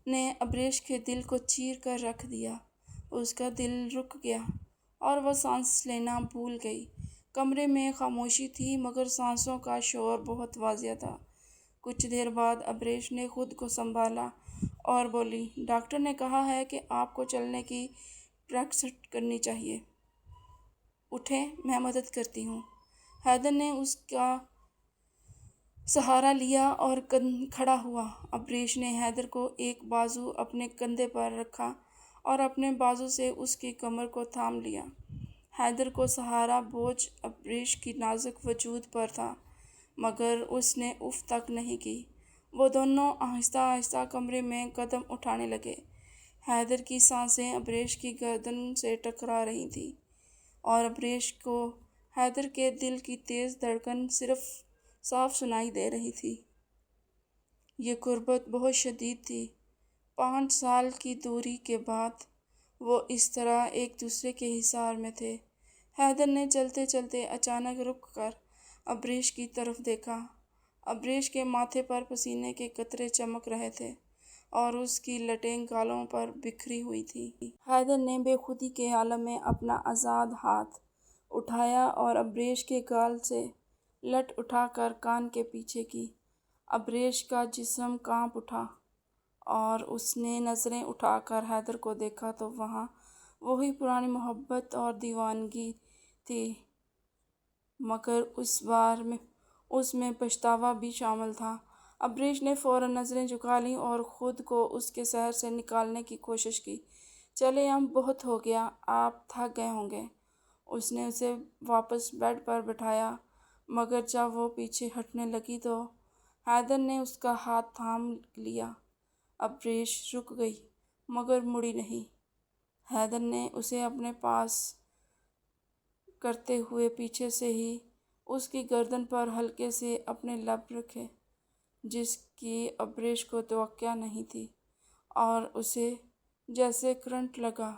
نے ابریش کے دل کو چیر کر رکھ دیا۔ اس کا دل رک گیا اور وہ سانس لینا بھول گئی۔ کمرے میں خاموشی تھی مگر سانسوں کا شور بہت واضح تھا۔ کچھ دیر بعد ابریش نے خود کو سنبھالا اور بولی، ڈاکٹر نے کہا ہے کہ آپ کو چلنے کی پریکٹس کرنی چاہیے۔ اٹھیں، میں مدد کرتی ہوں۔ حیدر نے اس کا سہارا لیا اور کھڑا ہوا۔ ابریش نے حیدر کو ایک بازو اپنے کندھے پر رکھا اور اپنے بازو سے اس کی کمر کو تھام لیا۔ حیدر کو سہارا بوجھ ابریش کی نازک وجود پر تھا مگر اس نے اف تک نہیں کی۔ وہ دونوں آہستہ آہستہ کمرے میں قدم اٹھانے لگے۔ حیدر کی سانسیں ابریش کی گردن سے ٹکرا رہی تھیں اور ابریش کو حیدر کے دل کی تیز دھڑکن صرف صاف سنائی دے رہی تھی۔ یہ غربت بہت شدید تھی۔ 5 سال کی دوری کے بعد وہ اس طرح ایک دوسرے کے حصار میں تھے۔ حیدر نے چلتے چلتے اچانک رک کر ابریش کی طرف دیکھا۔ ابریش کے ماتھے پر پسینے کے قطرے چمک رہے تھے اور اس کی لٹیں گالوں پر بکھری ہوئی تھی۔ حیدر نے بے خودی کے عالم میں اپنا آزاد ہاتھ اٹھایا اور ابریش کے گال سے لٹ اٹھا کر کان کے پیچھے کی۔ ابریش کا جسم کانپ اٹھا اور اس نے نظریں اٹھا کر حیدر کو دیکھا تو وہاں وہی پرانی محبت اور دیوانگی تھی، مگر اس بار اس میں پچھتاوا بھی شامل تھا۔ ابریش نے فوراً نظریں جھکا لیں اور خود کو اس کے شہر سے نکالنے کی کوشش کی۔ چلیں اب بہت ہو گیا، آپ تھک گئے ہوں گے۔ اس نے اسے واپس بیڈ پر بٹھایا، مگر جب وہ پیچھے ہٹنے لگی تو حیدر نے اس کا ہاتھ تھام لیا۔ ابریش رک گئی مگر مڑی نہیں۔ حیدر نے اسے اپنے پاس کرتے ہوئے پیچھے سے ہی اس کی گردن پر ہلکے سے اپنے لب رکھے، جس کی ابریش کو توقع نہیں تھی، اور اسے جیسے کرنٹ لگا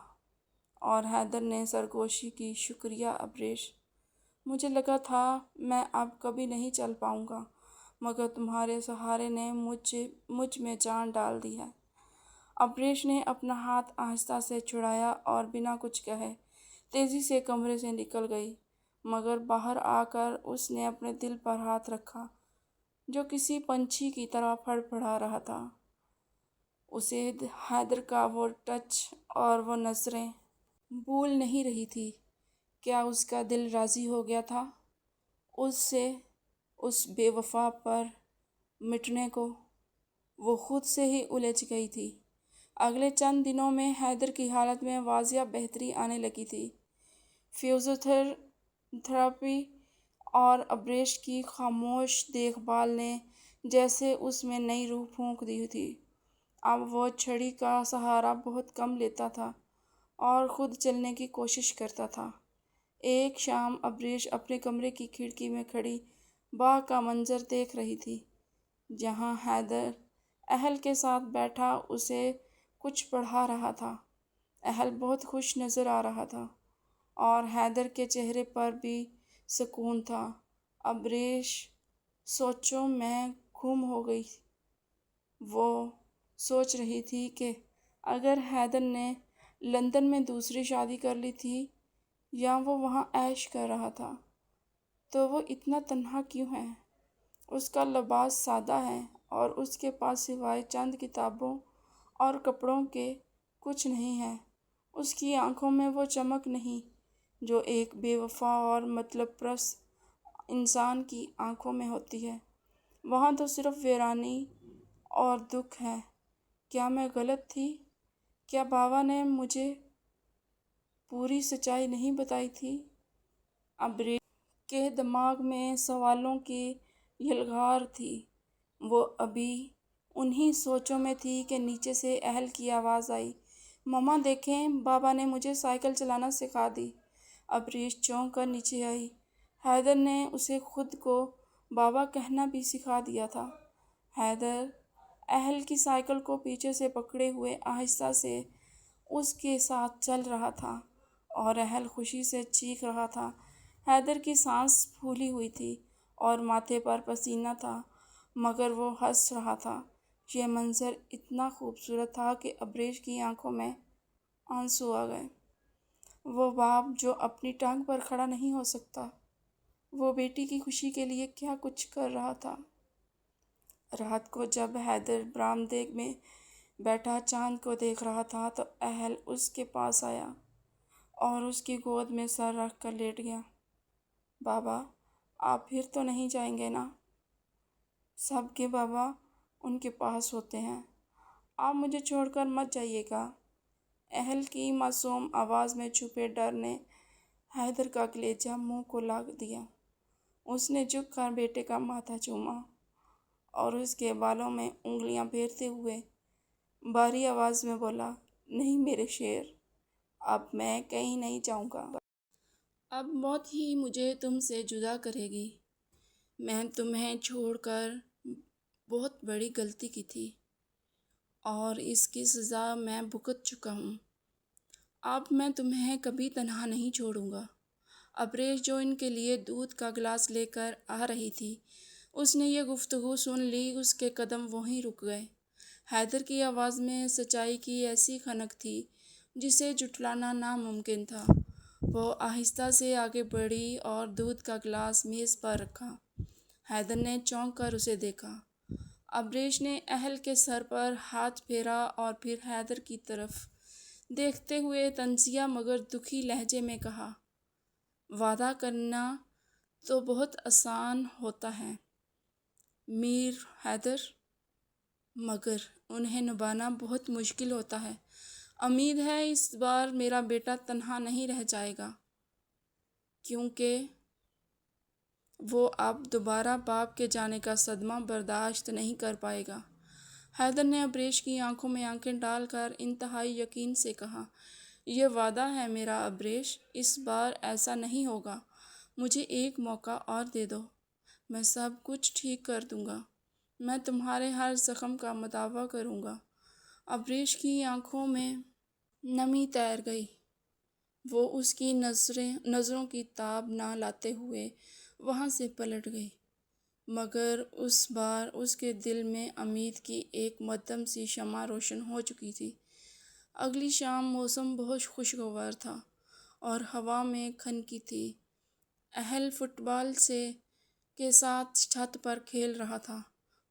اور حیدر نے سرگوشی کی، شکریہ ابریش، مجھے لگا تھا میں اب کبھی نہیں چل پاؤں گا، مگر تمہارے سہارے نے مجھ میں جان ڈال دی ہے۔ ابریش نے اپنا ہاتھ آہستہ سے چھڑایا اور بنا کچھ کہے تیزی سے کمرے سے نکل گئی، مگر باہر آ کر اس نے اپنے دل پر ہاتھ رکھا جو کسی پنچھی کی طرح پھڑپڑا رہا تھا۔ اسے حیدر کا وہ ٹچ اور وہ نظریں بھول نہیں رہی تھی۔ کیا اس کا دل راضی ہو گیا تھا اس سے اس بے وفا پر مٹنے کو؟ وہ خود سے ہی الجھ گئی تھی۔ اگلے چند دنوں میں حیدر کی حالت میں واضح بہتری آنے لگی تھی۔ فزیوتھراپی اور ابریش کی خاموش دیکھ بھال نے جیسے اس میں نئی روح پھونک دی تھی۔ اب وہ چھڑی کا سہارا بہت کم لیتا تھا اور خود چلنے کی کوشش کرتا تھا۔ ایک شام ابریش اپنے کمرے کی کھڑکی میں کھڑی باغ کا منظر دیکھ رہی تھی، جہاں حیدر اہل کے ساتھ بیٹھا اسے کچھ پڑھا رہا تھا۔ اہل بہت خوش نظر آ رہا تھا اور حیدر کے چہرے پر بھی سکون تھا۔ ابریش سوچوں میں گم ہو گئی۔ وہ سوچ رہی تھی کہ اگر حیدر نے لندن میں دوسری شادی کر لی تھی یا وہ وہاں عیش کر رہا تھا تو وہ اتنا تنہا کیوں ہے؟ اس کا لباس سادہ ہے اور اس کے پاس سوائے چند کتابوں اور کپڑوں کے کچھ نہیں ہے۔ اس کی آنکھوں میں وہ چمک نہیں جو ایک بے وفا اور مطلب پرست انسان کی آنکھوں میں ہوتی ہے۔ وہاں تو صرف ویرانی اور دکھ ہے۔ کیا میں غلط تھی؟ کیا بابا نے مجھے پوری سچائی نہیں بتائی تھی؟ ابریش کے دماغ میں سوالوں کی یلغار تھی۔ وہ ابھی انہی سوچوں میں تھی کہ نیچے سے اہل کی آواز آئی، مما دیکھیں، بابا نے مجھے سائیکل چلانا سکھا دی۔ ابریش چونک کر نیچے آئی۔ حیدر نے اسے خود کو بابا کہنا بھی سکھا دیا تھا۔ حیدر اہل کی سائیکل کو پیچھے سے پکڑے ہوئے آہستہ سے اس کے ساتھ چل رہا تھا اور اہل خوشی سے چیخ رہا تھا۔ حیدر کی سانس پھولی ہوئی تھی اور ماتھے پر پسینہ تھا، مگر وہ ہنس رہا تھا۔ یہ منظر اتنا خوبصورت تھا کہ ابریش کی آنکھوں میں آنسو آ گئے۔ وہ باپ جو اپنی ٹانگ پر کھڑا نہیں ہو سکتا، وہ بیٹی کی خوشی کے لیے کیا کچھ کر رہا تھا۔ رات کو جب حیدر برآمدے میں بیٹھا چاند کو دیکھ رہا تھا تو اہل اس کے پاس آیا اور اس کی گود میں سر رکھ کر لیٹ گیا۔ بابا، آپ پھر تو نہیں جائیں گے نا؟ سب کے بابا ان کے پاس ہوتے ہیں، آپ مجھے چھوڑ کر مت جائیے گا۔ اہل کی معصوم آواز میں چھپے ڈر نے حیدر کا کلیجہ منہ کو لا دیا۔ اس نے جھک کر بیٹے کا ماتھا چوما اور اس کے بالوں میں انگلیاں پھیرتے ہوئے بھاری آواز میں بولا، نہیں میرے شیر، اب میں کہیں نہیں جاؤں گا۔ اب موت ہی مجھے تم سے جدا کرے گی۔ میں تمہیں چھوڑ کر بہت بڑی غلطی کی تھی اور اس کی سزا میں بھگت چکا ہوں۔ اب میں تمہیں کبھی تنہا نہیں چھوڑوں گا۔ ابریش جو ان کے لیے دودھ کا گلاس لے کر آ رہی تھی، اس نے یہ گفتگو سن لی۔ اس کے قدم وہیں رک گئے۔ حیدر کی آواز میں سچائی کی ایسی خنک تھی جسے جھٹلانا ناممکن تھا۔ وہ آہستہ سے آگے بڑھی اور دودھ کا گلاس میز پر رکھا۔ حیدر نے چونک کر اسے دیکھا۔ ابریش نے اہل کے سر پر ہاتھ پھیرا اور پھر حیدر کی طرف دیکھتے ہوئے طنزیہ مگر دکھی لہجے میں کہا، وعدہ کرنا تو بہت آسان ہوتا ہے میر حیدر، مگر انہیں نبھانا بہت مشکل ہوتا ہے۔ امید ہے اس بار میرا بیٹا تنہا نہیں رہ جائے گا، کیونکہ وہ اب دوبارہ باپ کے جانے کا صدمہ برداشت نہیں کر پائے گا۔ حیدر نے ابریش کی آنکھوں میں آنکھیں ڈال کر انتہائی یقین سے کہا، یہ وعدہ ہے میرا ابریش، اس بار ایسا نہیں ہوگا۔ مجھے ایک موقع اور دے دو، میں سب کچھ ٹھیک کر دوں گا۔ میں تمہارے ہر زخم کا مداوع کروں گا۔ ابریش کی آنکھوں میں نمی تیر گئی۔ وہ اس کی نظروں کی تاب نہ لاتے ہوئے وہاں سے پلٹ گئی، مگر اس بار اس کے دل میں امید کی ایک مدھم سی شمع روشن ہو چکی تھی۔ اگلی شام موسم بہت خوشگوار تھا اور ہوا میں کھنکی تھی۔ اہل فٹ بال کے ساتھ چھت پر کھیل رہا تھا۔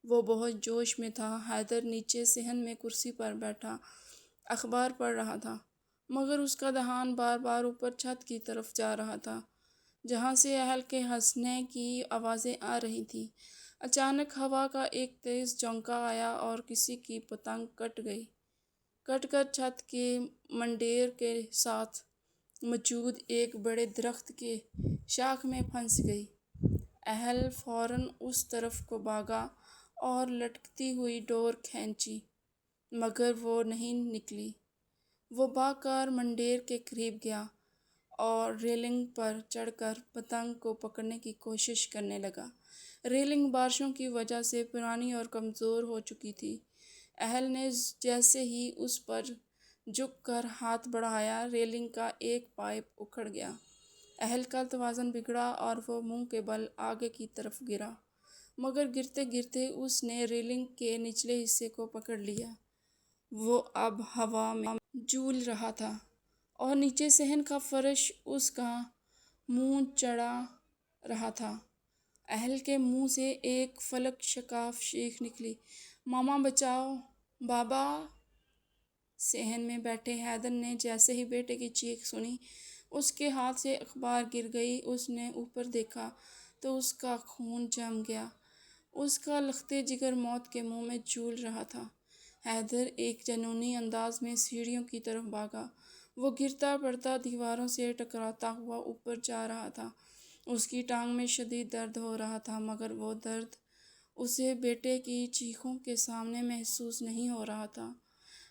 وہ بہت جوش میں تھا۔ حیدر نیچے صحن میں کرسی پر بیٹھا اخبار پڑھ رہا تھا، مگر اس کا دھیان بار بار اوپر چھت کی طرف جا رہا تھا، جہاں سے اہل کے ہنسنے کی آوازیں آ رہی تھیں۔ اچانک ہوا کا ایک تیز جھونکا آیا اور کسی کی پتنگ کٹ کر چھت کے منڈیر کے ساتھ موجود ایک بڑے درخت کے شاخ میں پھنس گئی۔ اہل فوراً اس طرف کو بھاگا اور لٹکتی ہوئی ڈور کھینچی، مگر وہ نہیں نکلی۔ وہ بھاگ کر منڈیر کے قریب گیا اور ریلنگ پر چڑھ کر پتنگ کو پکڑنے کی کوشش کرنے لگا۔ ریلنگ بارشوں کی وجہ سے پرانی اور کمزور ہو چکی تھی۔ اہل نے جیسے ہی اس پر جھک کر ہاتھ بڑھایا، ریلنگ کا ایک پائپ اکھڑ گیا۔ اہل کا توازن بگڑا اور وہ منہ کے بل آگے کی طرف گرا، مگر گرتے گرتے اس نے ریلنگ کے نچلے حصے کو پکڑ لیا۔ وہ اب ہوا میں جھول رہا تھا اور نیچے صحن کا فرش اس کا منہ چڑھا رہا تھا۔ اہل کے منہ سے ایک فلک شکاف چیخ نکلی، ماما بچاؤ، بابا! صحن میں بیٹھے حیدر نے جیسے ہی بیٹے کی چیخ سنی، اس کے ہاتھ سے اخبار گر گئی۔ اس نے اوپر دیکھا تو اس کا خون جم گیا۔ اس کا لختے جگر موت کے منہ میں جھول رہا تھا۔ حیدر ایک جنونی انداز میں سیڑھیوں کی طرف بھاگا۔ وہ گرتا پڑتا دیواروں سے ٹکراتا ہوا اوپر جا رہا تھا۔ اس کی ٹانگ میں شدید درد ہو رہا تھا، مگر وہ درد اسے بیٹے کی چیخوں کے سامنے محسوس نہیں ہو رہا تھا۔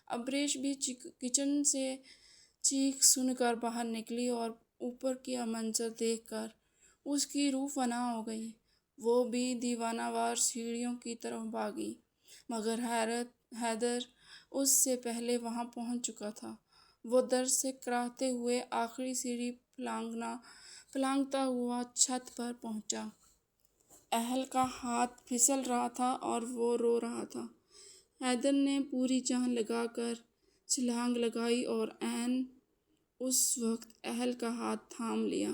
ابریش بھی کچن سے چیخ سن کر باہر نکلی اور اوپر کا منظر دیکھ کر اس کی روح فنا ہو گئی۔ وہ بھی دیوانہ وار سیڑھیوں کی طرف بھاگی، مگر حیدر اس سے پہلے وہاں پہنچ چکا تھا۔ وہ درد سے کراہتے ہوئے آخری سیڑھی پھلانگتا ہوا چھت پر پہنچا۔ اہل کا ہاتھ پھسل رہا تھا اور وہ رو رہا تھا۔ حیدر نے پوری جان لگا کر چھلانگ لگائی اور عین اس وقت اہل کا ہاتھ تھام لیا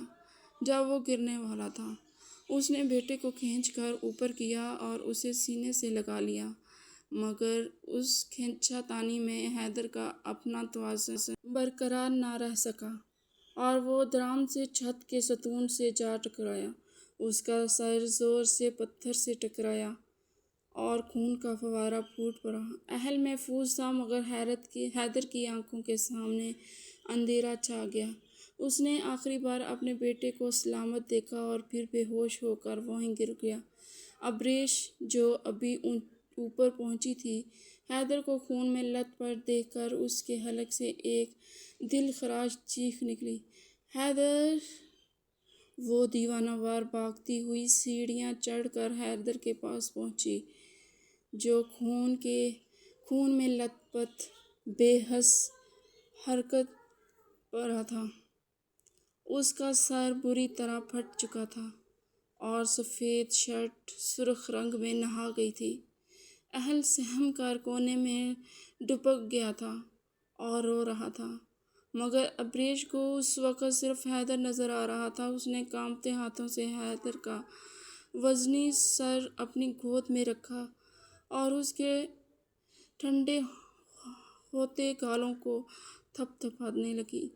جب وہ گرنے والا تھا۔ اس نے بیٹے کو کھینچ کر اوپر کیا اور اسے سینے سے لگا لیا، مگر اس کھینچا تانی میں حیدر کا اپنا توازن برقرار نہ رہ سکا اور وہ دھڑام سے چھت کے ستون سے جا ٹکرایا۔ اس کا سر زور سے پتھر سے ٹکرایا اور خون کا فوارہ پھوٹ پڑا۔ اہل محفوظ تھا، مگر حیدر کی آنکھوں کے سامنے اندھیرا چھا گیا۔ اس نے آخری بار اپنے بیٹے کو سلامت دیکھا اور پھر بے ہوش ہو کر وہیں گر گیا۔ ابریش، جو ابھی اوپر پہنچی تھی، حیدر کو خون میں لت پت دیکھ کر اس کے حلق سے ایک دل خراش چیخ نکلی، حیدر! وہ دیوانہ وار بھاگتی ہوئی سیڑھیاں چڑھ کر حیدر کے پاس پہنچی، جو خون میں لت پت بے حس حرکت پر رہا تھا۔ اس کا سر بری طرح پھٹ چکا تھا اور سفید شرٹ سرخ رنگ میں نہا گئی تھی۔ اہل سہم کار کونے میں ڈپک گیا تھا اور رو رہا تھا، مگر ابریش کو اس وقت صرف حیدر نظر آ رہا تھا۔ اس نے کانپتے ہاتھوں سے حیدر کا وزنی سر اپنی گود میں رکھا اور اس کے ٹھنڈے ہوتے گالوں کو تھپ تھپانے لگی۔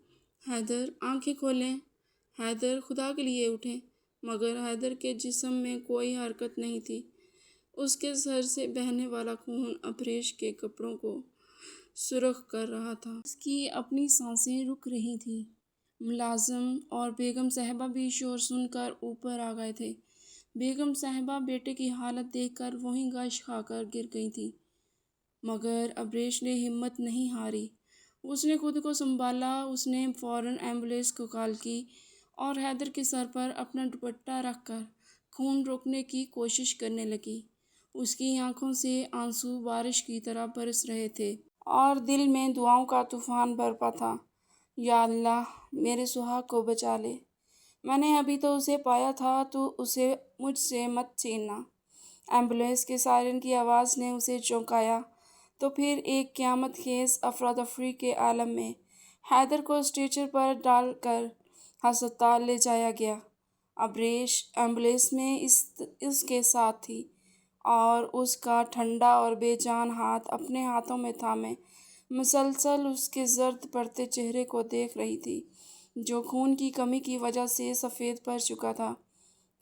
حیدر، آنکھیں کھولیں، حیدر، خدا کے لیے اٹھیں۔ مگر حیدر کے جسم میں کوئی حرکت نہیں تھی۔ اس کے سر سے بہنے والا خون ابریش کے کپڑوں کو سرخ کر رہا تھا۔ اس کی اپنی سانسیں رک رہی تھیں۔ ملازم اور بیگم صاحبہ بھی شور سن کر اوپر آ گئے تھے۔ بیگم صاحبہ بیٹے کی حالت دیکھ کر وہیں غش کھا کر گر گئی تھیں، مگر ابریش نے ہمت نہیں ہاری۔ اس نے خود کو سنبھالا۔ اس نے فوراً ایمبولینس کو کال کی اور حیدر کے سر پر اپنا دوپٹہ رکھ کر خون روکنے کی کوشش کرنے لگی۔ اس کی آنکھوں سے آنسو بارش کی طرح برس رہے تھے اور دل میں دعاؤں کا طوفان برپا تھا۔ یا اللہ، میرے سہاگ کو بچا لے۔ میں نے ابھی تو اسے پایا تھا، تو اسے مجھ سے مت چھیننا۔ ایمبولینس کے سائرن کی آواز نے اسے چونکایا، تو پھر ایک قیامت خیز افراتفری کے عالم میں حیدر کو اسٹریچر پر ڈال کر ہسپتال لے جایا گیا۔ ابریش ایمبولینس میں اس کے ساتھ تھی اور اس کا ٹھنڈا اور بے جان ہاتھ اپنے ہاتھوں میں تھامے مسلسل اس کے زرد پڑتے چہرے کو دیکھ رہی تھی، جو خون کی کمی کی وجہ سے سفید پڑ چکا تھا۔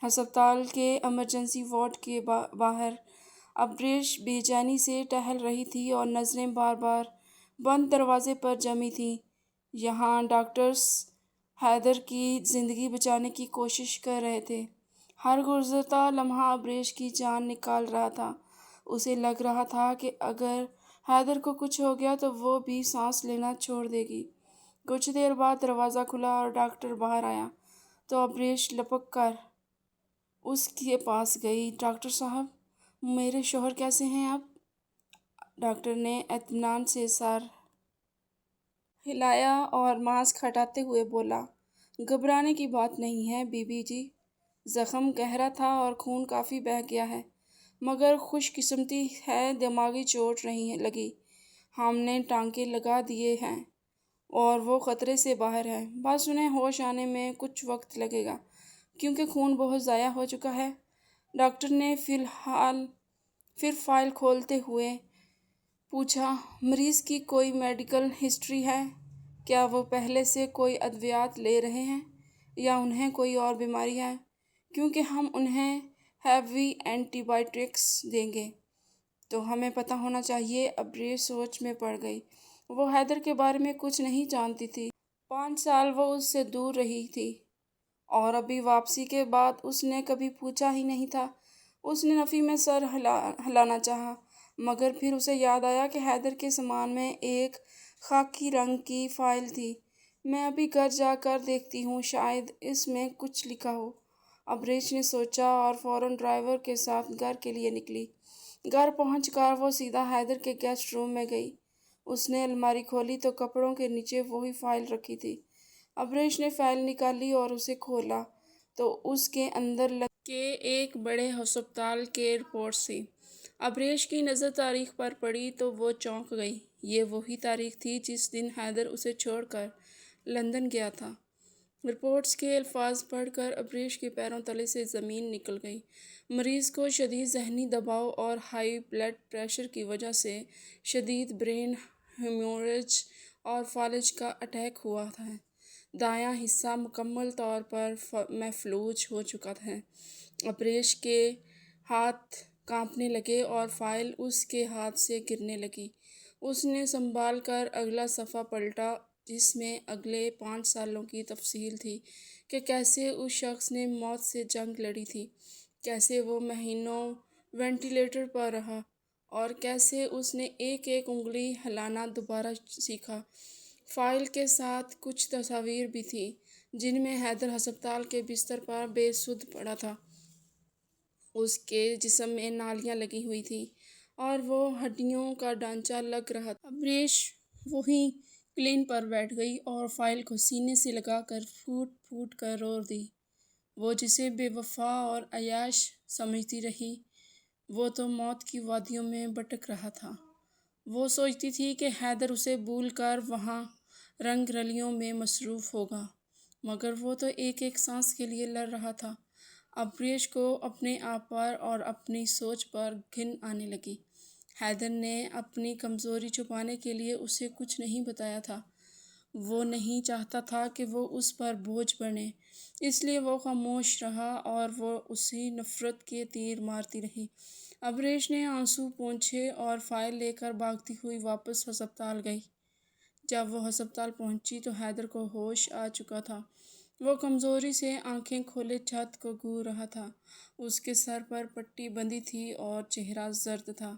ہسپتال کے ایمرجنسی وارڈ کے باہر ابریش بے چینی سے ٹہل رہی تھی اور نظریں بار بار بند دروازے پر جمی تھیں۔ یہاں ڈاکٹرز حیدر کی زندگی بچانے کی کوشش کر رہے تھے۔ ہر گزرتا لمحہ ابریش کی جان نکال رہا تھا۔ اسے لگ رہا تھا کہ اگر حیدر کو کچھ ہو گیا تو وہ بھی سانس لینا چھوڑ دے گی۔ کچھ دیر بعد دروازہ کھلا اور ڈاکٹر باہر آیا تو ابریش لپک کر اس کے پاس گئی۔ ڈاکٹر صاحب، میرے شوہر کیسے ہیں اب؟ ڈاکٹر نے اطمینان سے سر ہلایا اور ماسک ہٹاتے ہوئے بولا، گھبرانے کی بات نہیں ہے بی بی جی۔ زخم گہرا تھا اور خون کافی بہہ گیا ہے، مگر خوش قسمتی ہے دماغی چوٹ نہیں لگی۔ ہم نے ٹانکے لگا دیے ہیں اور وہ خطرے سے باہر ہے۔ بس انہیں ہوش آنے میں کچھ وقت لگے گا، کیونکہ خون بہت ضائع ہو چکا ہے۔ ڈاکٹر نے پھر فائل کھولتے ہوئے پوچھا، مریض کی کوئی میڈیکل ہسٹری ہے؟ کیا وہ پہلے سے کوئی ادویات لے رہے ہیں یا انہیں کوئی اور بیماری ہے؟ کیونکہ ہم انہیں ہیوی اینٹی بائیوٹکس دیں گے تو ہمیں پتہ ہونا چاہیے۔ ابریش سوچ میں پڑ گئی۔ وہ حیدر کے بارے میں کچھ نہیں جانتی تھی۔ 5 سال وہ اس سے دور رہی تھی اور ابھی واپسی کے بعد اس نے کبھی پوچھا ہی نہیں تھا۔ اس نے نفی میں سر ہلانا چاہا، مگر پھر اسے یاد آیا کہ حیدر کے سامان میں ایک خاکی رنگ کی فائل تھی۔ میں ابھی گھر جا کر دیکھتی ہوں، شاید اس میں کچھ لکھا ہو۔ ابریش نے سوچا اور فوراً ڈرائیور کے ساتھ گھر کے لیے نکلی۔ گھر پہنچ کر وہ سیدھا حیدر کے گیسٹ روم میں گئی۔ اس نے الماری کھولی تو کپڑوں کے نیچے وہی فائل رکھی تھی۔ ابریش نے فائل نکالی اور اسے کھولا تو اس کے اندر لکھ کے ایک بڑے ہسپتال کے رپورٹس تھی۔ ابریش کی نظر تاریخ پر پڑی تو وہ چونک گئی۔ یہ وہی تاریخ تھی جس دن حیدر اسے چھوڑ کر لندن گیا تھا۔ رپورٹس کے الفاظ پڑھ کر ابریش کے پیروں تلے سے زمین نکل گئی۔ مریض کو شدید ذہنی دباؤ اور ہائی بلڈ پریشر کی وجہ سے شدید برین ہیموریج اور فالج کا اٹیک ہوا ہے۔ دایاں حصہ مکمل طور پر مفلوج ہو چکا ہے۔ ابریش کے ہاتھ کانپنے لگے اور فائل اس کے ہاتھ سے گرنے لگی۔ اس نے سنبھال کر اگلا صفحہ پلٹا، جس میں اگلے 5 سالوں کی تفصیل تھی کہ کیسے اس شخص نے موت سے جنگ لڑی تھی، کیسے وہ مہینوں وینٹیلیٹر پر رہا اور کیسے اس نے ایک ایک انگلی ہلانا دوبارہ سیکھا۔ فائل کے ساتھ کچھ تصاویر بھی تھیں جن میں حیدر ہسپتال کے بستر پر بے سدھ پڑا تھا۔ اس کے جسم میں نالیاں لگی ہوئی تھیں اور وہ ہڈیوں کا ڈھانچہ لگ رہا تھا۔ ابریش وہیں کلین پر بیٹھ گئی اور فائل کو سینے سے لگا کر پھوٹ پھوٹ کر رو دی۔ وہ جسے بے وفا اور عیاش سمجھتی رہی، وہ تو موت کی وادیوں میں بھٹک رہا تھا۔ وہ سوچتی تھی کہ حیدر اسے بھول کر وہاں رنگ رلیوں میں مصروف ہوگا، مگر وہ تو ایک ایک سانس کے لیے لڑ رہا تھا۔ ابریش کو اپنے آپ پر اور اپنی سوچ پر گھن آنے لگی۔ حیدر نے اپنی کمزوری چھپانے کے لیے اسے کچھ نہیں بتایا تھا۔ وہ نہیں چاہتا تھا کہ وہ اس پر بوجھ بنے، اس لیے وہ خاموش رہا اور وہ اسی نفرت کے تیر مارتی رہی۔ ابریش نے آنسو پونچھے اور فائل لے کر بھاگتی ہوئی واپس ہسپتال گئی۔ جب وہ ہسپتال پہنچی تو حیدر کو ہوش آ چکا تھا۔ وہ کمزوری سے آنکھیں کھولے چھت کو گھور رہا تھا۔ اس کے سر پر پٹی بندھی تھی اور چہرہ زرد تھا۔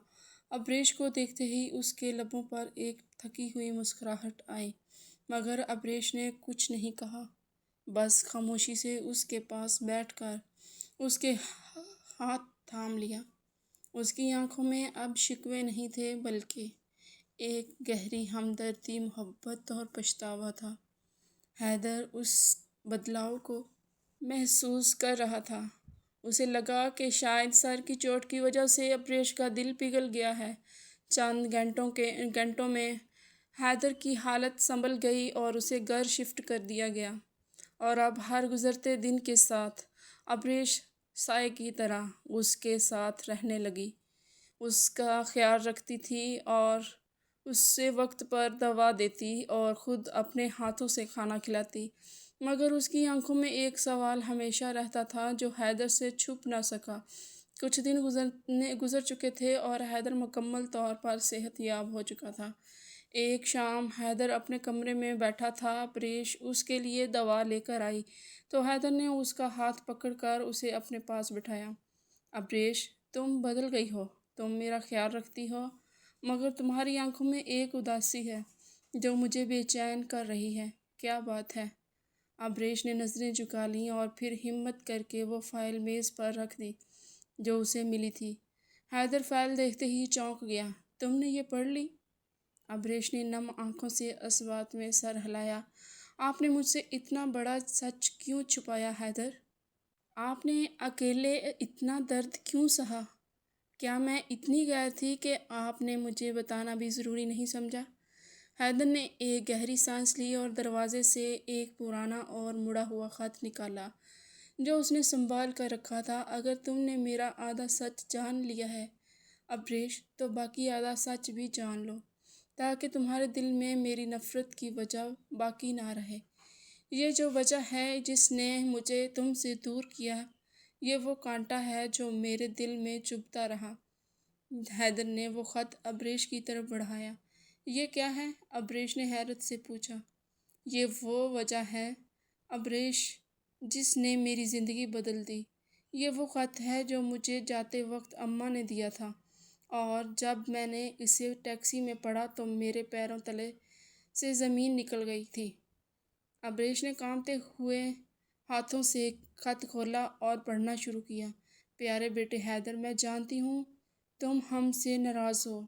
ابریش کو دیکھتے ہی اس کے لبوں پر ایک تھکی ہوئی مسکراہٹ آئی، مگر ابریش نے کچھ نہیں کہا، بس خاموشی سے اس کے پاس بیٹھ کر اس کے ہاتھ تھام لیا۔ اس کی آنکھوں میں اب شکوے نہیں تھے، بلکہ ایک گہری ہمدردی، محبت اور پچھتاوا تھا۔ حیدر اس بدلاؤ کو محسوس کر رہا تھا۔ اسے لگا کہ شاید سر کی چوٹ کی وجہ سے ابریش کا دل پگھل گیا ہے۔ چند گھنٹوں میں حیدر کی حالت سنبھل گئی اور اسے گھر شفٹ کر دیا گیا، اور اب ہر گزرتے دن کے ساتھ ابریش سائے کی طرح اس کے ساتھ رہنے لگی، اس کا خیال رکھتی تھی اور اس سے وقت پر دوا دیتی اور خود اپنے ہاتھوں سے کھانا کھلاتی۔ مگر اس کی آنکھوں میں ایک سوال ہمیشہ رہتا تھا جو حیدر سے چھپ نہ سکا۔ کچھ دن گزر چکے تھے اور حیدر مکمل طور پر صحت یاب ہو چکا تھا۔ ایک شام حیدر اپنے کمرے میں بیٹھا تھا، ابریش اس کے لیے دوا لے کر آئی تو حیدر نے اس کا ہاتھ پکڑ کر اسے اپنے پاس بٹھایا۔ ابریش، تم بدل گئی ہو، تم میرا خیال رکھتی ہو، مگر تمہاری آنکھوں میں ایک اداسی ہے جو مجھے بے چین کر رہی ہے۔ کیا بات ہے؟ ابریش نے نظریں جھکا لیں اور پھر ہمت کر کے وہ فائل میز پر رکھ دی جو اسے ملی تھی۔ حیدر فائل دیکھتے ہی چونک گیا۔ تم نے یہ پڑھ لی؟ ابریش نے نم آنکھوں سے اس بات میں سر ہلایا۔ آپ نے مجھ سے اتنا بڑا سچ کیوں چھپایا حیدر؟ آپ نے اکیلے اتنا درد کیوں سہا؟ کیا میں اتنی غیر تھی کہ آپ نے مجھے بتانا بھی ضروری نہیں سمجھا؟ حیدر نے ایک گہری سانس لی اور دروازے سے ایک پرانا اور مڑا ہوا خط نکالا جو اس نے سنبھال کر رکھا تھا۔ اگر تم نے میرا آدھا سچ جان لیا ہے ابریش، تو باقی آدھا سچ بھی جان لو، تاکہ تمہارے دل میں میری نفرت کی وجہ باقی نہ رہے۔ یہ جو وجہ ہے جس نے مجھے تم سے دور کیا، یہ وہ کانٹا ہے جو میرے دل میں چبھتا رہا۔ حیدر نے وہ خط ابریش کی طرف بڑھایا۔ یہ کیا ہے؟ ابریش نے حیرت سے پوچھا۔ یہ وہ وجہ ہے ابریش جس نے میری زندگی بدل دی۔ یہ وہ خط ہے جو مجھے جاتے وقت اماں نے دیا تھا، اور جب میں نے اسے ٹیکسی میں پڑھا تو میرے پیروں تلے سے زمین نکل گئی تھی۔ ابریش نے کانپتے ہوئے ہاتھوں سے خط کھولا اور پڑھنا شروع کیا۔ پیارے بیٹے حیدر، میں جانتی ہوں تم ہم سے ناراض ہو،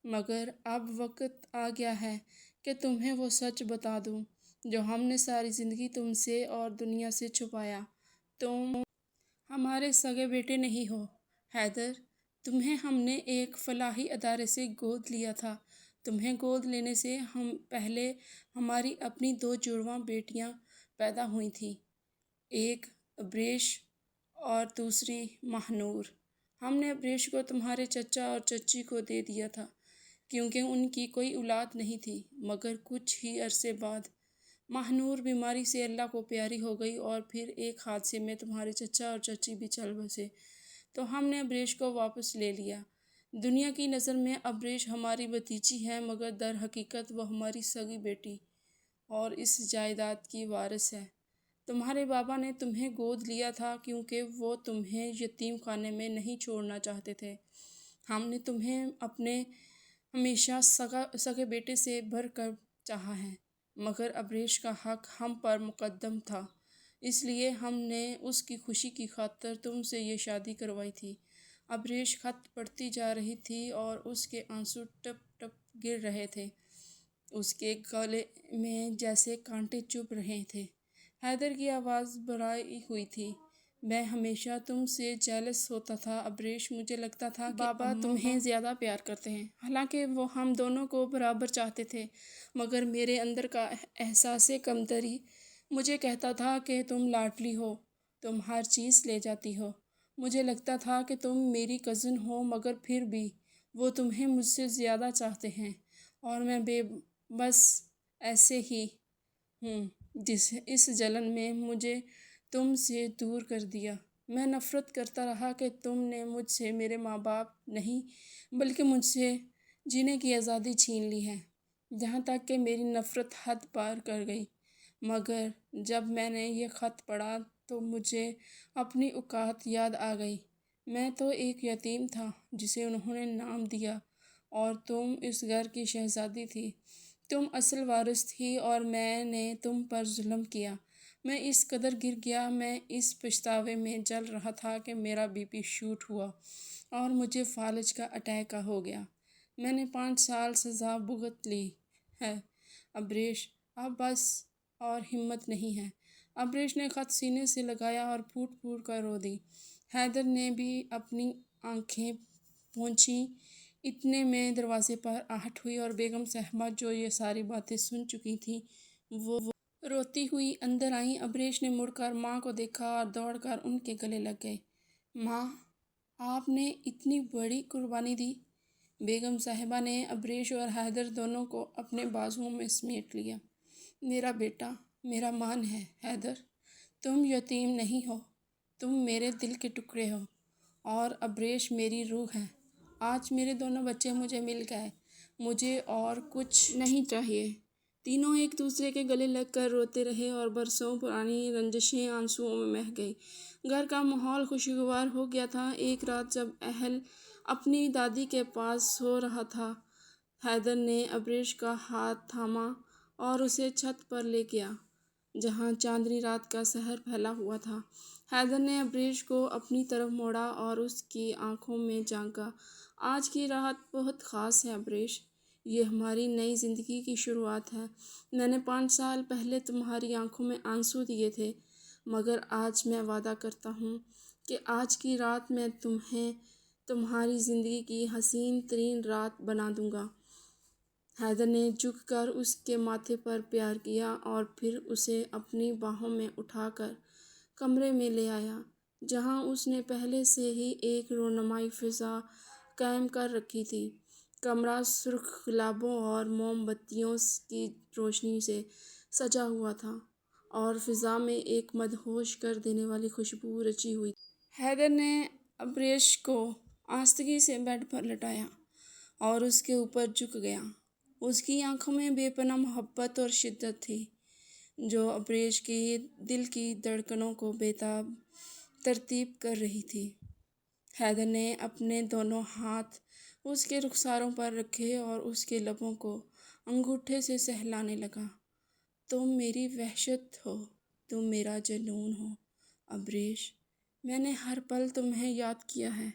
مگر اب وقت آ گیا ہے کہ تمہیں وہ سچ بتا دوں جو ہم نے ساری زندگی تم سے اور دنیا سے چھپایا۔ تم ہمارے سگے بیٹے نہیں ہو حیدر، تمہیں ہم نے ایک فلاحی ادارے سے گود لیا تھا۔ تمہیں گود لینے سے پہلے ہماری اپنی 2 جڑواں بیٹیاں پیدا ہوئی تھیں، ایک ابریش اور دوسری ماہنور۔ ہم نے ابریش کو تمہارے چچا اور چچی کو دے دیا تھا کیونکہ ان کی کوئی اولاد نہیں تھی، مگر کچھ ہی عرصے بعد ماہنور بیماری سے اللہ کو پیاری ہو گئی اور پھر ایک حادثے میں تمہارے چچا اور چچی بھی چل بسے، تو ہم نے ابریش کو واپس لے لیا۔ دنیا کی نظر میں ابریش ہماری بھتیجی ہے، مگر در حقیقت وہ ہماری سگی بیٹی اور اس جائیداد کی وارث ہے۔ تمہارے بابا نے تمہیں گود لیا تھا کیونکہ وہ تمہیں یتیم خانے میں نہیں چھوڑنا چاہتے تھے۔ ہم نے تمہیں اپنے ہمیشہ سگے بیٹے سے بڑھ کر چاہا ہے۔ مگر ابریش کا حق ہم پر مقدم تھا، اس لیے ہم نے اس کی خوشی کی خاطر تم سے یہ شادی کروائی تھی۔ ابریش خط پڑھتی جا رہی تھی اور اس کے آنسو ٹپ ٹپ گر رہے تھے۔ اس کے گلے میں جیسے کانٹے چبھ رہے تھے۔ حیدر کی آواز بھرائی ہوئی تھی، میں ہمیشہ تم سے جیلس ہوتا تھا ابریش، مجھے لگتا تھا کہ بابا تمہیں زیادہ پیار کرتے ہیں، حالانکہ وہ ہم دونوں کو برابر چاہتے تھے، مگر میرے اندر کا احساس کمتری مجھے کہتا تھا کہ تم لاڈلی ہو، تم ہر چیز لے جاتی ہو۔ مجھے لگتا تھا کہ تم میری کزن ہو، مگر پھر بھی وہ تمہیں مجھ سے زیادہ چاہتے ہیں، اور میں بس ایسے ہی ہوں۔ اس جلن میں مجھے تم سے دور کر دیا۔ میں نفرت کرتا رہا کہ تم نے مجھ سے میرے ماں باپ نہیں بلکہ مجھ سے جینے کی آزادی چھین لی ہے، جہاں تک کہ میری نفرت حد پار کر گئی۔ مگر جب میں نے یہ خط پڑھا تو مجھے اپنی اوقات یاد آ گئی۔ میں تو ایک یتیم تھا جسے انہوں نے نام دیا، اور تم اس گھر کی شہزادی تھی، تم اصل وارث تھی، اور میں نے تم پر ظلم کیا۔ میں اس قدر گر گیا، میں اس پچھتاوے میں جل رہا تھا کہ میرا بی پی شوٹ ہوا اور مجھے فالج کا اٹیک ہو گیا۔ میں نے 5 سال سزا بھگت لی ہے ابریش، اب بس اور ہمت نہیں ہے۔ ابریش نے خط سینے سے لگایا اور پھوٹ پھوٹ کر رو دی۔ حیدر نے بھی اپنی آنکھیں پونچھیں۔ اتنے میں دروازے پر آہٹ ہوئی اور بیگم صاحبہ جو یہ ساری باتیں سن چکی تھیں وہ روتی ہوئی اندر آئیں۔ ابریش نے مڑ کر ماں کو دیکھا اور دوڑ کر ان کے گلے لگ گئے۔ ماں، آپ نے اتنی بڑی قربانی دی۔ بیگم صاحبہ نے ابریش اور حیدر دونوں کو اپنے بازوؤں میں سمیٹ لیا۔ میرا بیٹا، میرا مان ہے حیدر، تم یتیم نہیں ہو، تم میرے دل کے ٹکڑے ہو، اور ابریش میری روح ہے۔ آج میرے دونوں بچے مجھے مل گئے، مجھے اور کچھ نہیں چاہیے۔ تینوں ایک دوسرے کے گلے لگ کر روتے رہے اور برسوں پرانی رنجشیں آنسوؤں میں بہہ گئی۔ گھر کا ماحول خوشگوار ہو گیا تھا۔ ایک رات جب اہل اپنی دادی کے پاس سو رہا تھا، حیدر نے ابریش کا ہاتھ تھاما اور اسے چھت پر لے گیا جہاں چاندنی رات کا سحر پھیلا ہوا تھا۔ حیدر نے ابریش کو اپنی طرف موڑا اور اس کی آنکھوں میں جھانکا۔ آج کی رات بہت خاص ہے ابریش، یہ ہماری نئی زندگی کی شروعات ہے۔ میں نے 5 سال پہلے تمہاری آنکھوں میں آنسو دیے تھے، مگر آج میں وعدہ کرتا ہوں کہ آج کی رات میں تمہیں تمہاری زندگی کی حسین ترین رات بنا دوں گا۔ حیدر نے جھک کر اس کے ماتھے پر پیار کیا اور پھر اسے اپنی باہوں میں اٹھا کر کمرے میں لے آیا، جہاں اس نے پہلے سے ہی ایک رونمائی فضا قائم کر رکھی تھی۔ کمرہ سرخ گلابوں اور موم بتیوں کی روشنی سے سجا ہوا تھا، اور فضا میں ایک مدہوش کر دینے والی خوشبو رچی ہوئی تھی۔ حیدر نے ابریش کو آہستگی سے بیڈ پر لٹایا اور اس کے اوپر جھک گیا۔ اس کی آنکھوں میں بے پناہ محبت اور شدت تھی، جو ابریش کی دل کی دھڑکنوں کو بےتاب ترتیب کر رہی تھی۔ حیدر نے اپنے دونوں ہاتھ اس کے رخساروں پر رکھے اور اس کے لبوں کو انگوٹھے سے سہلانے لگا۔ تم میری وحشت ہو، تم میرا جنون ہو ابریش، میں نے ہر پل تمہیں یاد کیا ہے،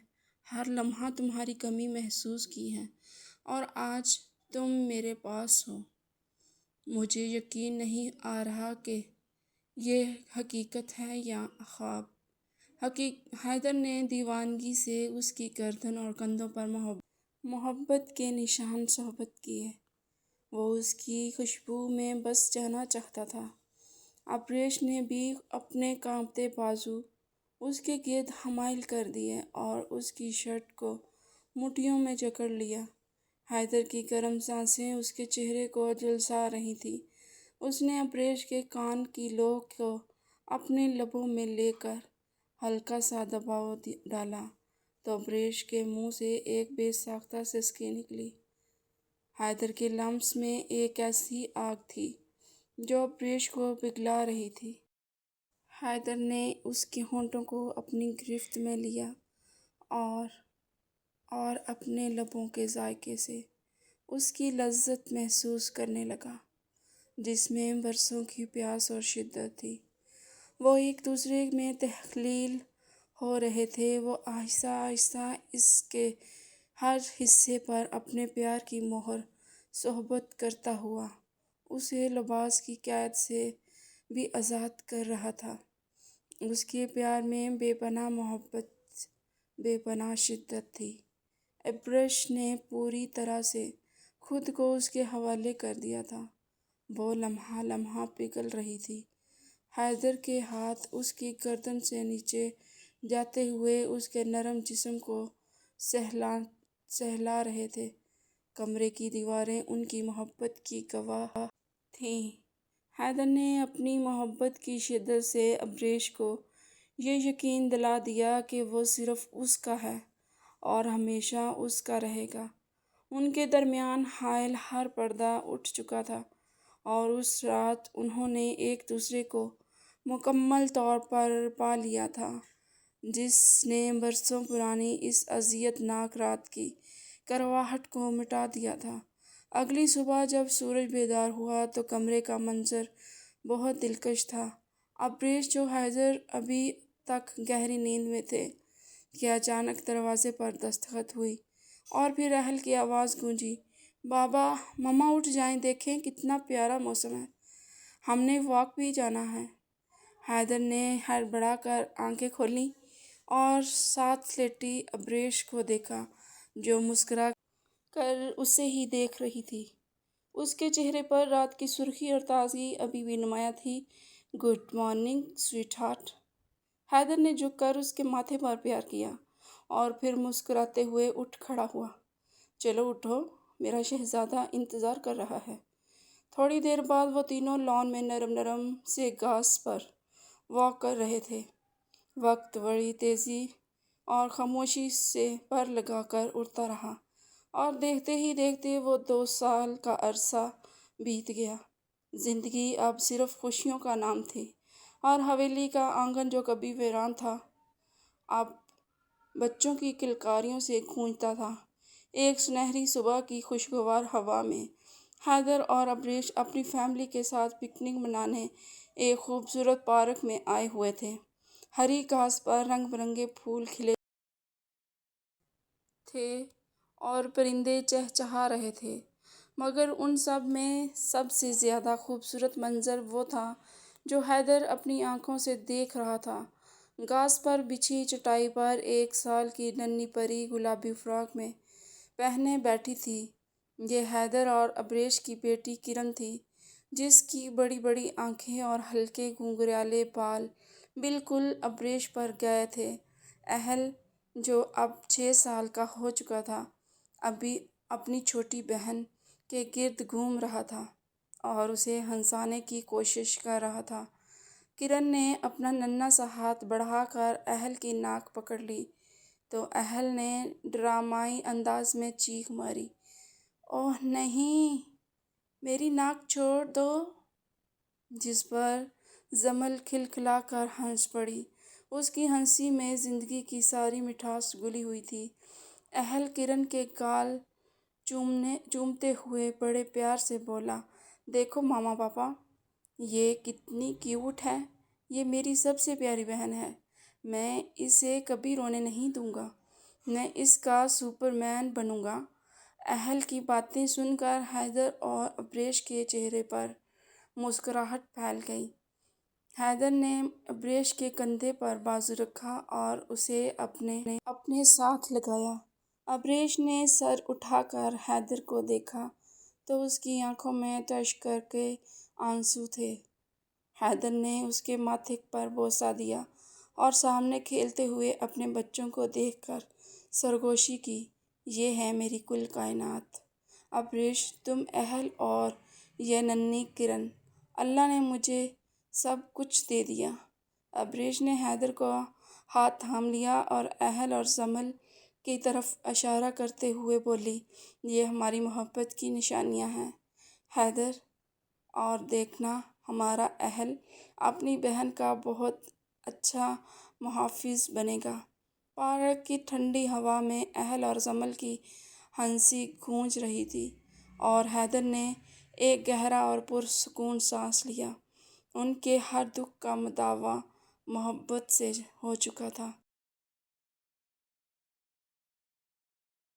ہر لمحہ تمہاری کمی محسوس کی ہے، اور آج تم میرے پاس ہو۔ مجھے یقین نہیں آ رہا کہ یہ حقیقت ہے یا خواب۔ حیدر نے دیوانگی سے اس کی گردن اور کندھوں پر محبت کے نشان ثابت کیے۔ وہ اس کی خوشبو میں بس جانا چاہتا تھا۔ ابریش نے بھی اپنے کانپتے بازو اس کے گرد حمائل کر دیے اور اس کی شرٹ کو مٹھیوں میں جکڑ لیا۔ حیدر کی گرم سانسیں اس کے چہرے کو جھلسا رہی تھیں۔ اس نے ابریش کے کان کی لو کو اپنے لبوں میں لے کر ہلکا سا دباؤ ڈالا تو ابریش کے منہ سے ایک بے ساختہ سسکی نکلی۔ حیدر کے لمس میں ایک ایسی آگ تھی جو ابریش کو پگھلا رہی تھی۔ حیدر نے اس کے ہونٹوں کو اپنی گرفت میں لیا اور اپنے لبوں کے ذائقے سے اس کی لذت محسوس کرنے لگا۔ جس میں برسوں کی پیاس اور شدت تھی۔ وہ ایک دوسرے میں تخلیل ہو رہے تھے۔ وہ آہستہ آہستہ اس کے ہر حصے پر اپنے پیار کی مہر صحبت کرتا ہوا اسے لباس کی قید سے بھی آزاد کر رہا تھا۔ اس کے پیار میں بے پناہ محبت، بے پناہ شدت تھی۔ ابریش نے پوری طرح سے خود کو اس کے حوالے کر دیا تھا۔ وہ لمحہ لمحہ پگھل رہی تھی۔ حیدر کے ہاتھ اس کی گردن سے نیچے جاتے ہوئے اس کے نرم جسم کو سہلا رہے تھے۔ کمرے کی دیواریں ان کی محبت کی گواہ تھیں۔ حیدر نے اپنی محبت کی شدت سے ابریش کو یہ یقین دلا دیا کہ وہ صرف اس کا ہے اور ہمیشہ اس کا رہے گا۔ ان کے درمیان حائل ہر پردہ اٹھ چکا تھا اور اس رات انہوں نے ایک دوسرے کو مکمل طور پر پا لیا تھا، جس نے برسوں پرانی اس اذیت ناک رات کی کرواہٹ کو مٹا دیا تھا۔ اگلی صبح جب سورج بیدار ہوا تو کمرے کا منظر بہت دلکش تھا۔ ابریش، جو حیدر ابھی تک گہری نیند میں تھے، کہ اچانک دروازے پر دستخط ہوئی اور پھر اہل کی آواز گونجی، بابا، مما اٹھ جائیں، دیکھیں کتنا پیارا موسم ہے، ہم نے واک بھی جانا ہے۔ حیدر نے ہڑبڑا کر آنکھیں کھولیں اور ساتھ لیٹی ابریش کو دیکھا، جو مسکرا کر اسے ہی دیکھ رہی تھی۔ اس کے چہرے پر رات کی سرخی اور تازگی ابھی بھی نمایاں تھی۔ Good morning sweet heart. Haider نے جھک کر اس کے ماتھے پر پیار کیا اور پھر مسکراتے ہوئے اٹھ کھڑا ہوا۔ چلو اٹھو، میرا شہزادہ انتظار کر رہا ہے۔ تھوڑی دیر بعد وہ تینوں لان میں نرم نرم سے گھاس پر واک کر رہے تھے۔ وقت بڑی تیزی اور خاموشی سے پر لگا کر اڑتا رہا اور دیکھتے ہی دیکھتے وہ 2 سال کا عرصہ بیت گیا۔ زندگی اب صرف خوشیوں کا نام تھی اور حویلی کا آنگن جو کبھی ویران تھا، اب بچوں کی کلکاریوں سے گونجتا تھا۔ ایک سنہری صبح کی خوشگوار ہوا میں حیدر اور ابریش اپنی فیملی کے ساتھ پکنک منانے ایک خوبصورت پارک میں آئے ہوئے تھے۔ ہری گھاس پر رنگ برنگے پھول کھلے تھے اور پرندے چہچہا رہے تھے، مگر ان سب میں سب سے زیادہ خوبصورت منظر وہ تھا جو حیدر اپنی آنکھوں سے دیکھ رہا تھا۔ گھاس پر بچھی چٹائی پر 1 سال کی ننھی پری گلابی فراک میں پہنے بیٹھی تھی۔ یہ حیدر اور ابریش کی بیٹی کرن تھی، جس کی بڑی بڑی آنکھیں اور ہلکے گھنگریالے بال بالکل ابریش پر گئے تھے۔ اہل، جو اب 6 سال کا ہو چکا تھا، ابھی اپنی چھوٹی بہن کے گرد گھوم رہا تھا اور اسے ہنسانے کی کوشش کر رہا تھا۔ کرن نے اپنا ننھا سا ہاتھ بڑھا کر اہل کی ناک پکڑ لی تو اہل نے ڈرامائی انداز میں چیخ ماری، اوہ نہیں، میری ناک چھوڑ دو! جس پر جمل کھلکھلا کر ہنس پڑی۔ اس کی ہنسی میں زندگی کی ساری مٹھاس گھلی ہوئی تھی۔ اہل کرن کے گال چومتے ہوئے بڑے پیار سے بولا، دیکھو ماما پاپا، یہ کتنی کیوٹ ہے، یہ میری سب سے پیاری بہن ہے، میں اسے کبھی رونے نہیں دوں گا، میں اس کا سپر مین بنوں گا۔ اہل کی باتیں سن کر حیدر اور ابریش کے چہرے پر مسکراہٹ پھیل گئی۔ حیدر نے ابریش کے کندھے پر بازو رکھا اور اسے اپنے ساتھ لگایا۔ ابریش نے سر اٹھا کر حیدر کو دیکھا تو اس کی آنکھوں میں تشکر کے آنسو تھے۔ حیدر نے اس کے ماتھے پر بوسہ دیا اور سامنے کھیلتے ہوئے اپنے بچوں کو دیکھ کر سرگوشی کی، یہ ہے میری کل کائنات۔ ابریش، تم، اہل اور یہ ننھی کرن، اللہ نے مجھے سب کچھ دے دیا۔ ابریش نے حیدر کو ہاتھ تھام لیا اور اہل اور جمل کی طرف اشارہ کرتے ہوئے بولی، یہ ہماری محبت کی نشانیاں ہیں حیدر، اور دیکھنا ہمارا اہل اپنی بہن کا بہت اچھا محافظ بنے گا۔ پارک کی ٹھنڈی ہوا میں اہل اور جمل کی ہنسی گونج رہی تھی اور حیدر نے ایک گہرا اور پرسکون سانس لیا۔ ان کے ہر دکھ کا مداوع محبت سے ہو چکا تھا۔